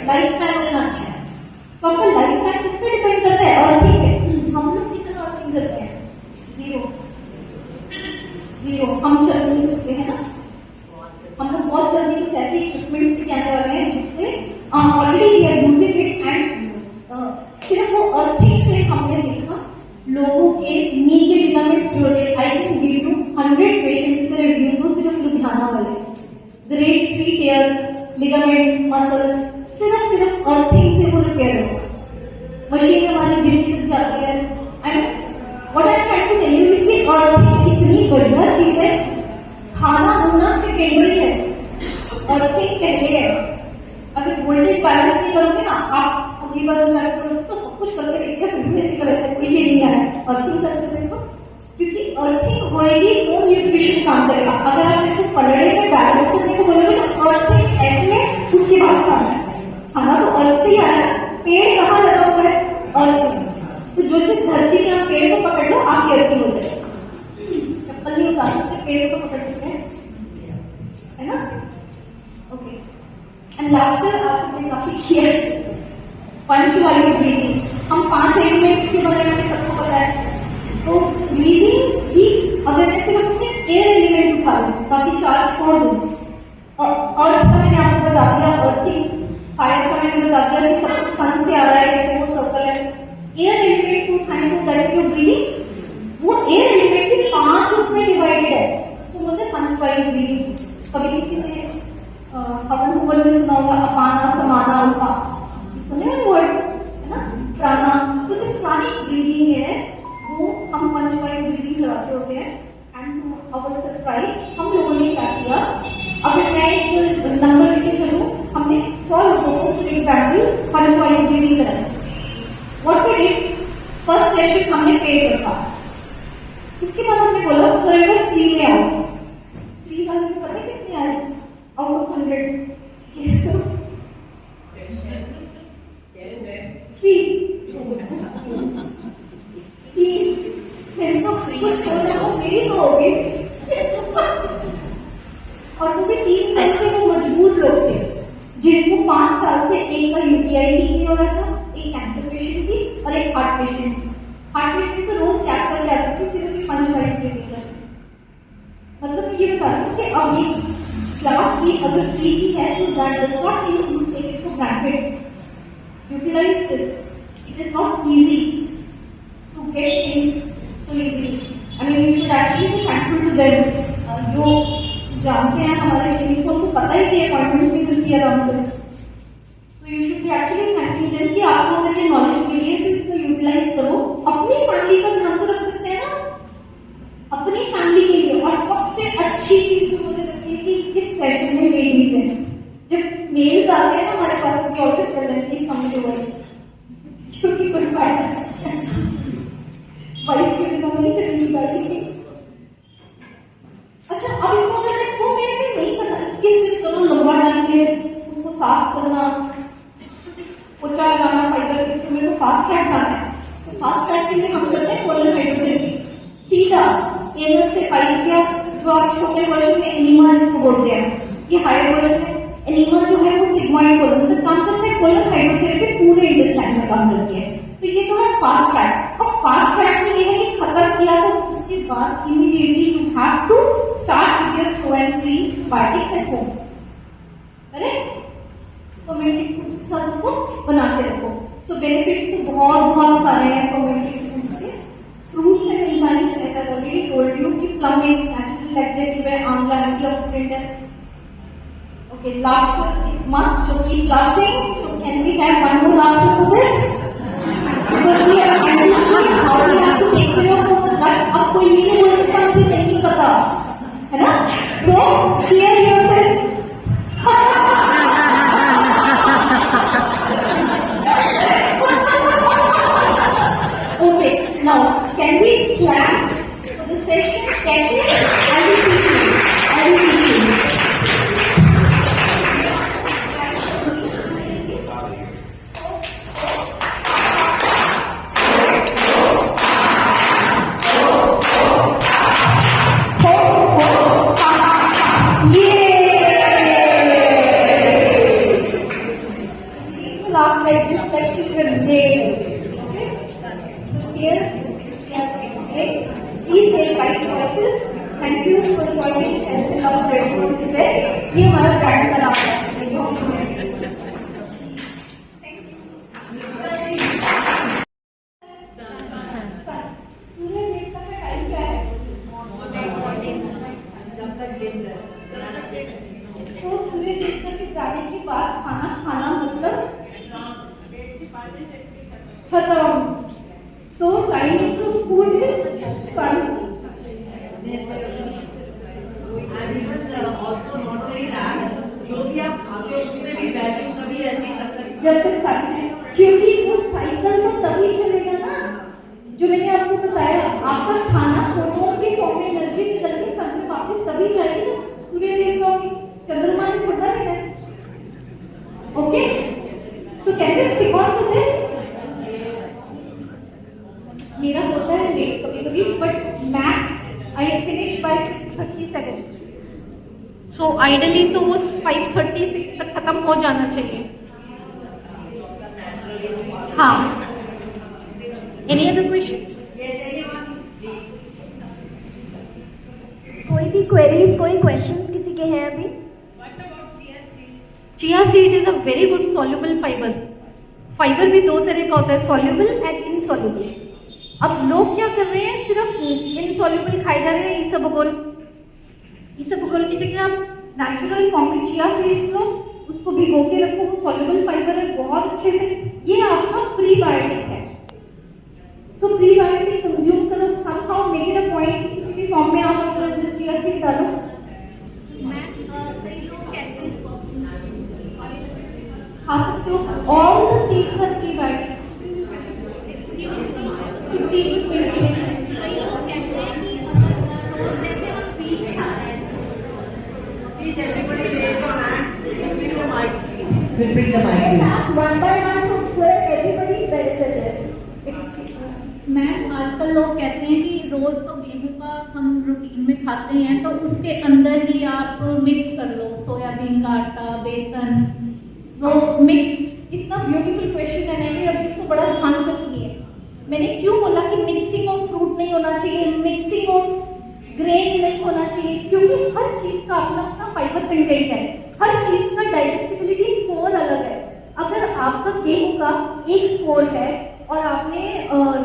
लाइफ स्पैन उतना अच्छा है। तो आपका लाइफ स्पैन किस पे डिपेंड करता है? अर्थिंग पे। हम लोग कितना अर्थिंग करते हैं? जीरो। हम चल नहीं सकते हैं ना। हम लोग बहुत जल्दी कुछ ऐसे इक्विपमेंट्स भी आने वाले हैं जिससे already we are using it. And सिर्फ वो अर्थिंग से हमने देखा लोगों के नी के लिगामेंट्स जो होते हैं। I can give you 100 patients का रिव्यू, तो सिर्फ लुधियाना वाले ग्रेड 3 टेयर लिगामेंट मसल्स सिर्फ अर्थिंग से वो रिपेयर होगा। मशीन हमारी दिल की तरफ जाती है। And what I am trying to tell you is कि अर्थिंग इतनी बढ़िया चीज है। खाना होना सेकेंडरी है, अर्थिंग पहले है। अगर वोल्टेज बैलेंस नहीं करोगे ना, आप अगली बार तो सब कुछ करके देखिए, फिर भी ऐसी गलत है, कोई ये नहीं है अर्थिंग करके देखो। क्योंकि अर्थिंग होएगी तो न्यूट्रिशन काम करेगा। अगर आप इसको पलड़े में बैलेंस करने को बोलोगे तो अर्थिंग ऐसे उसके बाद खाना तो अर्थ से ही आ रहा है। पेड़ कहाँ लगा हुआ है? अर्थिंग। तो जो चीज धरती में आप पेड़ को पकड़ लो, आपकी अर्थिंग हो जाएगी। चप्पल नहीं उतार सकते, पेड़ को पकड़ सकते हैं, है ना? ओके। एंड लाफ्टर आज हमने काफी किया। पंच वाली ब्रीदिंग, हम 5 एलिमेंट्स के बारे में सबको पता है। तो ब्रीदिंग भी अगर मैं सिर्फ उसमें एयर एलिमेंट उठा लूं, बाकी 4 छोड़ दूं। अर्थ का मैंने आपको बता दिया, अर्थिंग। फायर का मैंने बता दिया कि सब कुछ सन से आ रहा है, कैसे वो सर्कल है। एयर एलिमेंट को उठाने को दैट इज योर ब्रीदिंग। वो एयर एलिमेंट भी 5 उसमें डिवाइडेड है, उसको बोलते हैं पंच वाली ब्रीदिंग। कभी किसी ने हवन हुवन में सुना होगा, अपाना, समाना, उल्टा, सुने हुए वर्ड्स है ना, प्राणा। तो जो प्राणिक ब्रीदिंग है वो हम पंच वाली ब्रीदिंग कराते होते हैं। एंड टू आवर सरप्राइज हम लोगों ने क्या किया, अगर मैं एक नंबर लेके चलूं, हमने 100 लोगों को फॉर एग्जाम्पल पंच वाली ब्रीदिंग कराई। What we did, first session हमने पेड रखा, उसके बाद हमने बोला फॉरएवर फ्री में आओ। फ्री वाले को पता है कितने आए? आउट ऑफ 100 3 मेरे को फ्री छोड़ना हो मेरी तो होगी। और वो भी 3 साल के वो मजबूर लोग थे जिनको 5 साल से एक का यूटीआई ठीक नहीं हो रहा था, एक कैंसर पेशेंट थी और एक हार्ट पेशेंट थी। हार्ट पेशेंट तो रोज कैप करके आती थी सिर्फ 5 मिनट के लिए। मतलब ये बता रही हूँ कि अब ये क्लास भी अगर फ्री की है तो that does not mean you take it for granted. Utilize this, it is not easy to get things so easily. I mean you should actually be thankful to them. जो जानते हैं हमारे clinic को उनको पता है कि अपॉइंटमेंट भी मिलती है आराम से, तो you should be actually thanking them कि आप लोग अगर ये नॉलेज के लिए तो इसको यूटिलाइज करो। अपनी फैमिली का ध्यान तो रख सकते हैं ना, अपनी फैमिली के लिए। और सबसे अच्छी चीज जो मुझे लगती है कि इस सेट में लेडीज है, जब मेल्स आते हैं ना हमारे पास भी always tell them please come to work, क्योंकि कोई फायदा वाइफ के बिना नहीं चलेगी बैठेगी। अच्छा, अब इसको मैंने वो मेरे पे सही करना किस तरह लंबा डाल के उसको साफ करना, पोछा लगाना, फाइबर तो मेरे को फास्ट ट्रैक जाना है। तो फास्ट ट्रैक के लिए हम करते हैं कोलन हाइड्रोथेरेपी, सीधा एनल से पाइप किया। जो आप छोटे वर्जन में एनीमा जिसको बोलते हैं, ये हायर वर्जन है। एनीमा जो है वो सिग्मॉइड कोलन में काम करता है, कोलन हाइड्रोथेरेपी पूरे इंटेस्टाइन में काम करती है। तो ये तो है फास्ट ट्रैक। और फास्ट ट्रैक में ये है कि खत्म किया तो उसके बाद immediately you have to start with your flow and free biotics at home, correct? Fermented foods के साथ उसको बनाते रखो। सो बेनिफिट्स तो बहुत सारे हैं फर्मेंटेड फूड्स के। Fruits and enzymes, as I already told you कि प्लम एक नेचुरल लैक्सेटिव है, आंवला एंटीऑक्सीडेंट है। Okay, laughter is must, so keep laughing. So can we have one more laughter for this? Because we are understood how we have to take care of our gut. अब कोई ये नहीं बोल सकता मुझे नहीं पता, है ना? So share yourself. Okay, now can we clap for the session? Catch it? I will teach you. Like this, like children play. Okay? So here, please say right choices. Thank you for joining and love Red Foods today. ये हमारा brand का नाम है. सूर्य देवता का time क्या है? तो सूर्य देवता के जाने के बाद खाना खाना मतलब खत्म. So time to food is fun. And even also not only that, जो भी आप खाते हो उसमें भी वैल्यू कभी रहती है जब तक साइकिल, क्योंकि वो साइकिल तो तभी चलेगा ना जो मैंने आपको बताया. आपका खाना फोटोन के फॉर्म में एनर्जी निकल के सन में वापस तभी जाएगी ना सूर्य देवता की. चंद्रमा ने पता है. Okay, so can we stick on to this? मेरा होता है लेट कभी कभी, but max I finish by 6:37. So ideally तो वो 5:36 तक खत्म हो जाना चाहिए. हाँ, एनी अदर क्वेश्चन? कोई भी क्वेरीज, कोई क्वेश्चंस किसी के हैं अभी? Chia seed is a very good soluble fibre. Fibre भी दो तरह का होता है, सॉल्युबल एंड इनसॉल्युबल. अब लोग क्या कर रहे हैं, सिर्फ इनसॉल्युबल खाए जा रहे हैं. इसबगोल की जगह आप नेचुरल फॉर्म में चिया सीड्स लो, उसको भिगो के रखो. वो सॉल्युबल फाइबर है बहुत अच्छे से. ये आपका प्रीबायोटिक है. सो प्रीबायोटिक कंज्यूम करो. Somehow make it a point किसी भी फॉर्म में आप अपना चिया सीड्स डालो. खा सकते हो. All the seeds are prebiotic. 15 to 20 minutes. Please everybody raise your hand. Repeat the mic. One by one, so everybody बात नहीं है, तो उसके अंदर ही आप मिक्स कर लो सोयाबीन का आटा, बेसन, वो मिक्स। इतना ब्यूटीफुल क्वेश्चन है नहीं, अब इसको बड़ा ध्यान से सुनिए। मैंने क्यों बोला कि मिक्सिंग ऑफ फ्रूट नहीं होना चाहिए, मिक्सिंग ऑफ ग्रेन नहीं होना चाहिए, क्योंकि हर चीज का अपना अपना फाइबर कंटेंट है, हर चीज का डाइजेस्टिबिलिटी स्कोर अलग है। अगर आपका गेहूं का एक स्कोर है और आपने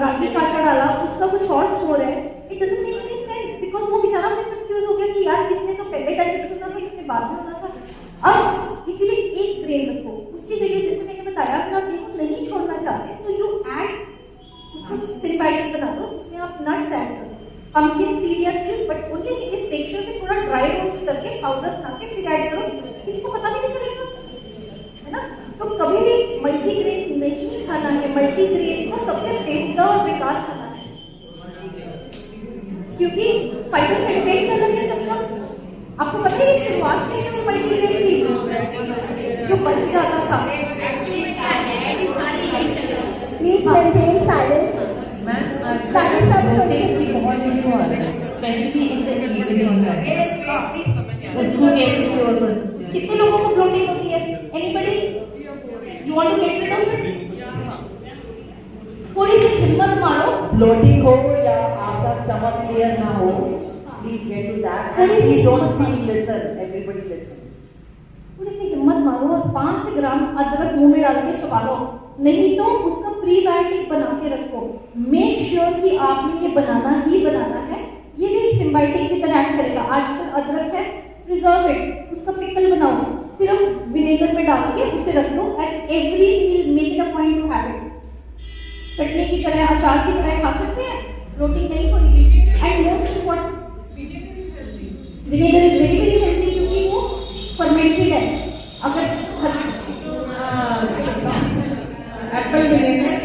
रागी का आटा डाला, उसका कुछ और स्कोर है, it doesn't make any sense, because वो बेचारा फिर कंफ्यूज हो गया कि यार इसने तो पहले डाइजेस्ट करना था, इसने बाद में होना था। अब इसीलिए एक ग्रेन रखो, उसकी जगह जैसे मैंने बताया कि आप गेहूं नहीं छोड़ना चाहते तो यू ऐड उसको सिम्बाइटिस बना दो, उसमें आप नट्स ऐड कर दो, पंपकिन सीड या तिल, बट ओनली इस टेक्सचर में थोड़ा ड्राई रोस्ट करके पाउडर बना के फिर ऐड करो, किसी को पता भी नहीं चलेगा, है ना। तो कभी भी मल्टीग्रेन नहीं खाना है, मल्टीग्रेन को सबसे बेहतर और बेकार खाना है, क्योंकि फाइबर कंटेंट अलग है सबका। आपको पता है शुरुआत में जो मल्टीग्रेन थी जो बच जाता था, एक्चुअली क्या है कि सारी यही चल रहा है। Please maintain silence. मैम आजकल प्रोटीन की बहुत इशू आ रहा है, specially in the evening time. उसको कैसे क्योर कर सकते हैं? कितने लोगों को ब्लोटिंग होती है? Anybody you want to get rid of it? थोड़ी सी हिम्मत मारो, ब्लोटिंग हो या आपका स्टमक क्लियर ना हो, please get to that end please don't speak, listen, everybody listen. थोड़ी सी हिम्मत मारो और 5 ग्राम अदरक मुंह में डाल के चबा लो, नहीं तो उसका प्रीबायोटिक बना के रखो। मेक श्योर कि आपने ये बनाना ही बनाना है, ये भी एक सिम्बायोटिक की तरह एक्ट करेगा। आजकल अदरक है, प्रिजर्व इट, उसका पिकल बनाओ, सिर्फ विनेगर में डाल के उसे रख दो, at every meal make it a point to have it. चटनी की तरह, अचार की तरह खा सकते हैं, रोटी नहीं होगी। And most important, vinegar is very very healthy, क्योंकि वो फर्मेंटेड है। अगर एप्पल विनेगर,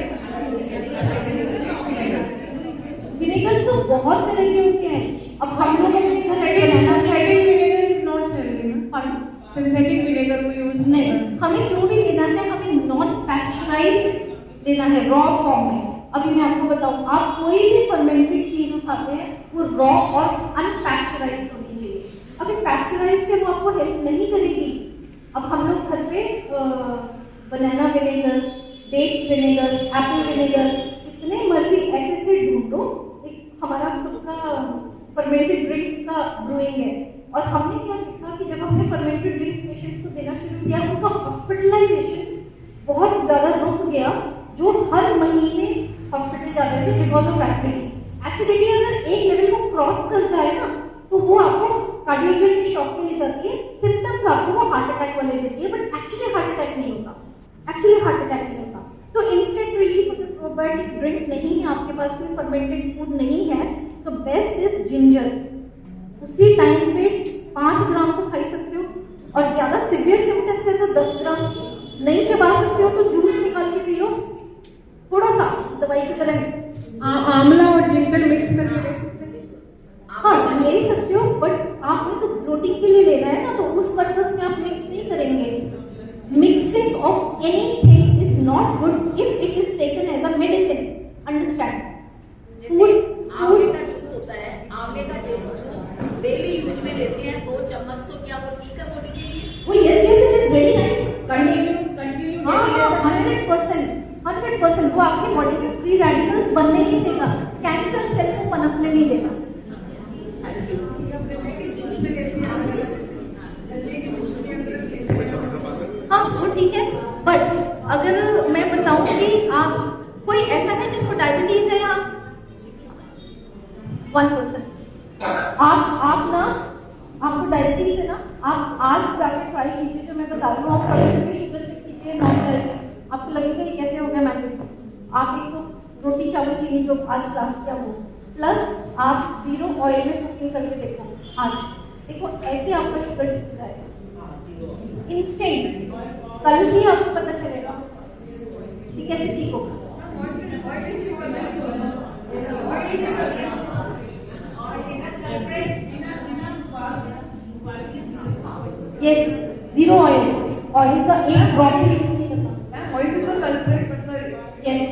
विनेगर्स तो बहुत तरह के होते हैं। अब हम लोग अपने घर synthetic vinegar is not healthy ना, सिंथेटिक विनेगर को यूज नहीं, हमें जो भी लेना है हमें नॉन पैस्चराइज्ड लेना है, रॉ फॉर्म में। अभी मैं आपको बताऊं, आप कोई भी फर्मेंटेड चीज उठाते हैं वो रॉ और अनपैस्चराइज्ड होनी चाहिए। अगर पैस्चराइज्ड है वो आपको हेल्प नहीं करेगी। अब हम लोग घर पे banana vinegar, dates vinegar, apple vinegar, जितने मर्जी ऐसे से ढूंढो। एक हमारा खुद का फर्मेंटेड ड्रिंक्स का ब्रूइंग है, और हमने क्या देखा कि जब हमने फर्मेंटेड ड्रिंक्स पेशेंट्स को देना शुरू किया, उनका हॉस्पिटलाइजेशन बहुत ज़्यादा रुक गया, जो हर महीने हॉस्पिटल जाते थे बिकॉज ऑफ एसिडिटी। एसिडिटी अगर एक लेवल को क्रॉस कर जाए ना, तो वो आपको कार्डियोजेनिक शॉक में ले जाती है, सिम्टम्स आपको वो हार्ट अटैक वाले देती है, बट एक्चुअली हार्ट अटैक नहीं होता, एक्चुअली हार्ट अटैक नहीं होता। तो इंस्टेंट रिलीफ अगर प्रोबायोटिक ड्रिंक नहीं है, आपके पास कोई फर्मेंटेड फूड नहीं है, तो बेस्ट इज जिंजर। उसी टाइम पे 5 ग्राम को खाई सकते हो, और ज्यादा सिवियर सिम्टम्स है तो 10 ग्राम, नहीं चबा सकते हो तो जूस निकाल के पी लो, थोड़ा सा दवाई की तरह। आंवला और जिंजर मिक्स करके ले सकते हैं। हाँ ले सकते हो, बट आपने तो फ्लोटिंग के लिए लेना है ना, तो उस पर्पस में आप मिक्स नहीं करेंगे। Mixing of anything is not good if it is taken as a medicine, understand. आंवले का जूस होता है, आंवले का जूस डेली यूज में लेते हैं 2 चम्मच, तो क्या वो ठीक है बॉडी के लिए? वो yes it is very nice, continue हाँ 100%, वो आपके बॉडी में फ्री रेडिकल्स बनने नहीं देगा, कैंसर सेल को पनपने नहीं देगा। हाँ वो ठीक है, बट अगर मैं बताऊं कि आप कोई ऐसा है जिसको डायबिटीज है, यहाँ 1%। आप ना, आपको डायबिटीज है ना, आप आज जाके ट्राई कीजिए जो मैं बता रही हूँ, आप कल से शुगर चेक कीजिए, नॉर्मल, आपको लगेगा ये कैसे हो गया मैजिक। आप एक तो रोटी चावल चीनी जो आज क्लास किया वो, प्लस आप 0 ऑयल में कुकिंग करके देखो, आज देखो ऐसे आपका शुगर ठीक जाएगा इंस्टेंट, कल भी आपको पता चलेगा कि कैसे ठीक होगा। यस, 0 ऑयल, ऑयल का एक ड्रॉप भी यूज नहीं करना। ऑयल इज द कल्प्रिट, मतलब yes,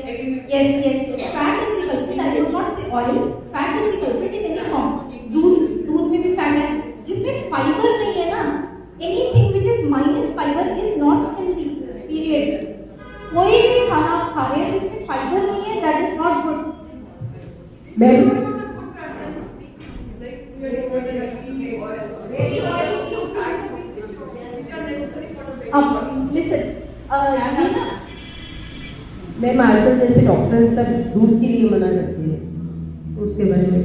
fat is the culprit. I will not say oil, fat is the culprit in any form। दूध में भी खा रहे हैं इसमें फाइबर नहीं है, दैट इज नॉट गुड। अब लिसन, मैम आजकल जैसे डॉक्टर सब दूध के लिए मना करते हैं, तो उसके बारे में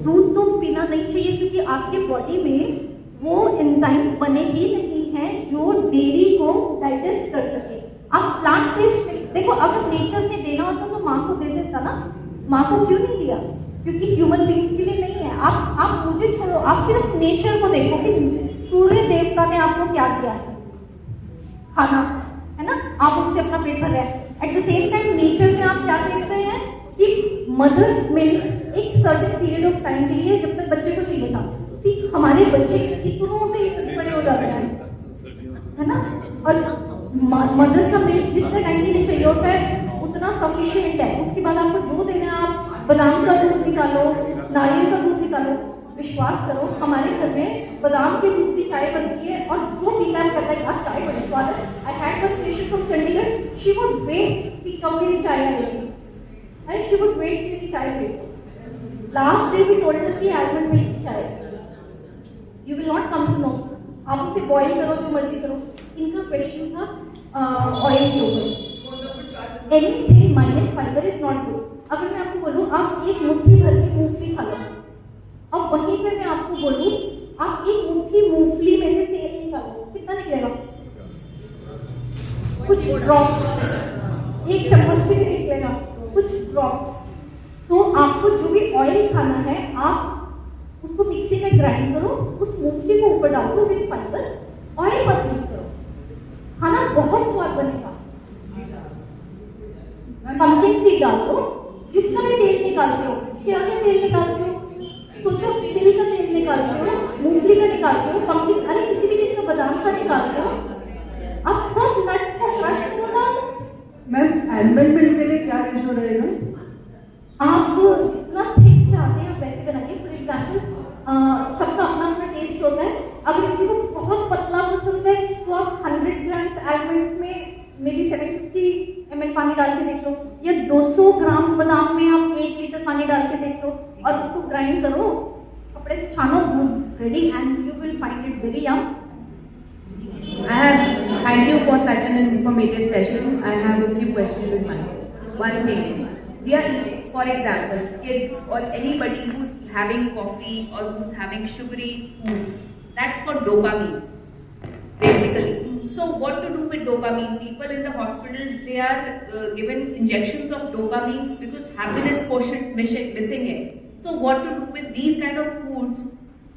दूध तो पीना नहीं चाहिए क्योंकि आपके बॉडी में वो एंजाइम्स बने ही नहीं हैं जो डेयरी को डाइजेस्ट कर सके। आप प्लांट बेस्ड देखो, अगर नेचर में देना होता तो माँ को दे देता ना, माँ को क्यों नहीं दिया? क्योंकि ह्यूमन बींग्स के लिए नहीं है। आप मुझे छोड़ो, आप सिर्फ नेचर को देखो कि सूर्य देवता ने आपको क्या किया है, खाना है ना, आप उससे अपना पेट भर रहे हैं। At the same time nature में आप क्या देख रहे हैं कि मदर्स मिल्क एक सर्टेन पीरियड ऑफ टाइम के लिए जब तक बच्चे को चाहिए था, हमारे बच्चे कितनों से बड़े हो जाते हैं, है ना, और मदर का मिल्क जितना टाइम के लिए चाहिए होता है उतना सफिशिएंट है। उसके बाद आपको जो देना है, आप बादाम का दूध निकालो, नारियल का दूध निकालो, विश्वास करो हमारे घर में बादाम के दूध की चाय बनती है और जो पीता है कहता है यार चाय बड़ी स्वाद है। I had one patient from Chandigarh, she would wait कि कब मेरी चाय आएगी, एंड शी वुड वेट मेरी चाय आएगी। Last day we told her कि आलमंड मिल्क की चाय, you will not come to know. आप उसे बॉईल करो, जो मर्जी करो। इनका क्वेश्चन था ऑयल के ऊपर, anything minus fibre is not good. अगर मैं आपको बोलूं आप एक मुट्ठी भर के मूंगफली खा लो, अब वहीं पे मैं आपको बोलूं आप एक मुट्ठी मूंगफली में से तेल निकालो, कितना निकलेगा? कुछ ड्रॉप्स, एक चम्मच भी नहीं निकलेगा, कुछ ड्रॉप्स। तो आपको जो भी ऑयल खाना है आप उसको मिक्सी में ग्राइंड करो, उस मूंगफली को ऊपर डाल दो विद फाइबर, ऑयल मत यूज करो, खाना बहुत स्वाद बनेगा। पंपकिन सीड डाल दो, जिसका भी तेल निकालते हो, क्या क्या तेल निकालते हो, सोचो तिल का तेल निकालते हो, मूंगफली का निकालते हो, पंपकिन, अरे किसी भी चीज का बादाम का निकालते हो, आप सब नट्स को क्रश कर डालो। मैम आलमंड मिल्क के लिए क्या रेशो रहेगा? आप जितना थिक चाहते हैं वैसे बनाइए। फॉर एग्जाम्पल सबका अपना अपना टेस्ट होता है। अगर किसी को बहुत पतला पसंद है तो आप 100 ग्राम्स आलमंड में मे बी 750 ml पानी डाल के देख लो, या 200 ग्राम बादाम में आप 1 लीटर पानी डाल के देख लो और उसको ग्राइंड करो, कपड़े से छानो, दूध ready and you will find it very Yama. Thank you for such an informative session. I have a few questions in mind. One thing, we are, for example, kids or anybody who's having coffee or who's having sugary foods, that's for dopamine, basically. So what to do with dopamine? People in the hospitals, they are given injections of dopamine because happiness quotient missing है. So what to do with these kind of foods?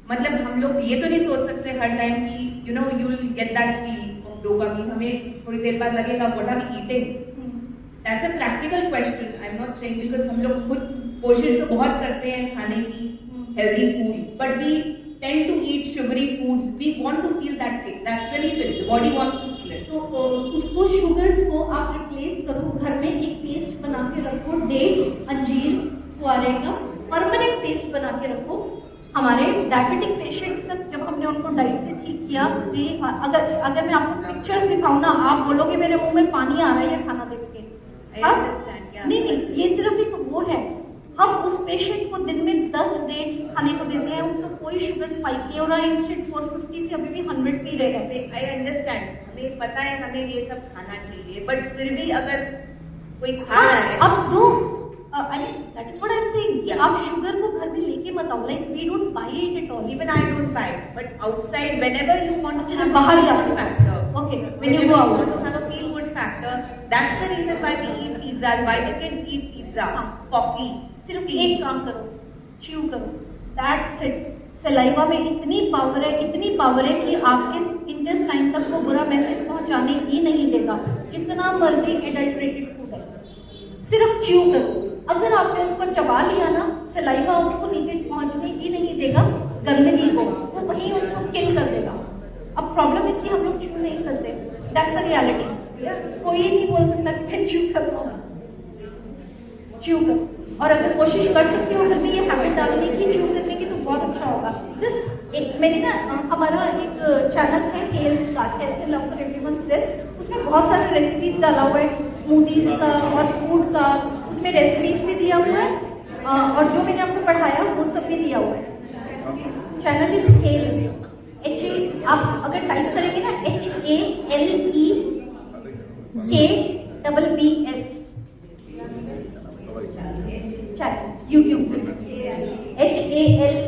मतलब हम लोग ये तो नहीं सोच सकते हर time कि you know you will get that feel of dopamine, हमें थोड़ी देर बाद लगेगा what are we eating? That's a practical question. I'm not saying because हम लोग खुद कोशिश तो बहुत करते हैं खाने की healthy foods, but we tend to eat sugary foods. We want to feel that kick. That's the reason the body wants to feel it. तो उसको शुगर्स को आप रिप्लेस करो, घर में एक पेस्ट बना के रखो, डेट्स, अंजीर, फुआरे का परमानेंट पेस्ट बना के रखो। हमारे डायबिटिक पेशेंट्स तक जब हमने उनको डाइट से ठीक किया, अगर मैं आपको पिक्चर्स दिखाऊं ना, आप बोलोगे मेरे मुंह में पानी आ रहा है ये खाना देख के। नहीं, ये सिर्फ एक वो है। हम उस पेशेंट को दिन में 10 डेट्स खाने को देते हैं, उसका कोई शुगर स्पाइक नहीं हो रहा है, इंस्टेंट 450 से अभी भी 100 पी रहे हैं। आई अंडरस्टैंड, हमें पता है हमें ये सब खाना चाहिए, बट फिर भी अगर कोई खा रहा है अब दो, that is what I'm saying, आप शुगर को घर में लेके मत आओ, like we don't buy it at all. even I don't buy it, but outside whenever you want to have बाहर a जाओ feel factor, okay, when you want to have a feel good factor, that's the reason why we eat pizza, why the kids eat pizza, coffee. सिर्फ एक काम करो, chew करो, that's it. Saliva में इतनी power है कि आपके इंटेस्टाइन तक वो बुरा मैसेज पहुंचाने ही नहीं देगा, जितना मर्जी एडल्ट्रेटेड फूड है। सिर्फ च्यू करो, अगर आपने उसको चबा लिया ना, सलाइवा उसको नीचे पहुंचने ही नहीं देगा, गंदगी को वो वहीं उसको किल कर देगा। अब प्रॉब्लम इसकी हम लोग च्यू नहीं करते, दैट्स अ रियलिटी। कोई नहीं बोल सकता कि मैं च्यू करूँ, च्यू करो, और अगर कोशिश कर सकते हो घर में ये हैबिट डालने की, च्यू करने की, तो बहुत अच्छा होगा। जस्ट एक मेरी ना, हमारा एक चैनल है हेल्थ का, health love for everyone says, उसमें बहुत सारे रेसिपीज डाला हुआ है, स्मूदीज का और फूड का, उसमें रेसिपीज भी दिया हुआ है और जो मैंने आपको पढ़ाया वो सब भी दिया हुआ है। चैनल इज हेल्थ, आप अगर टाइप करेंगे ना HALEKBBL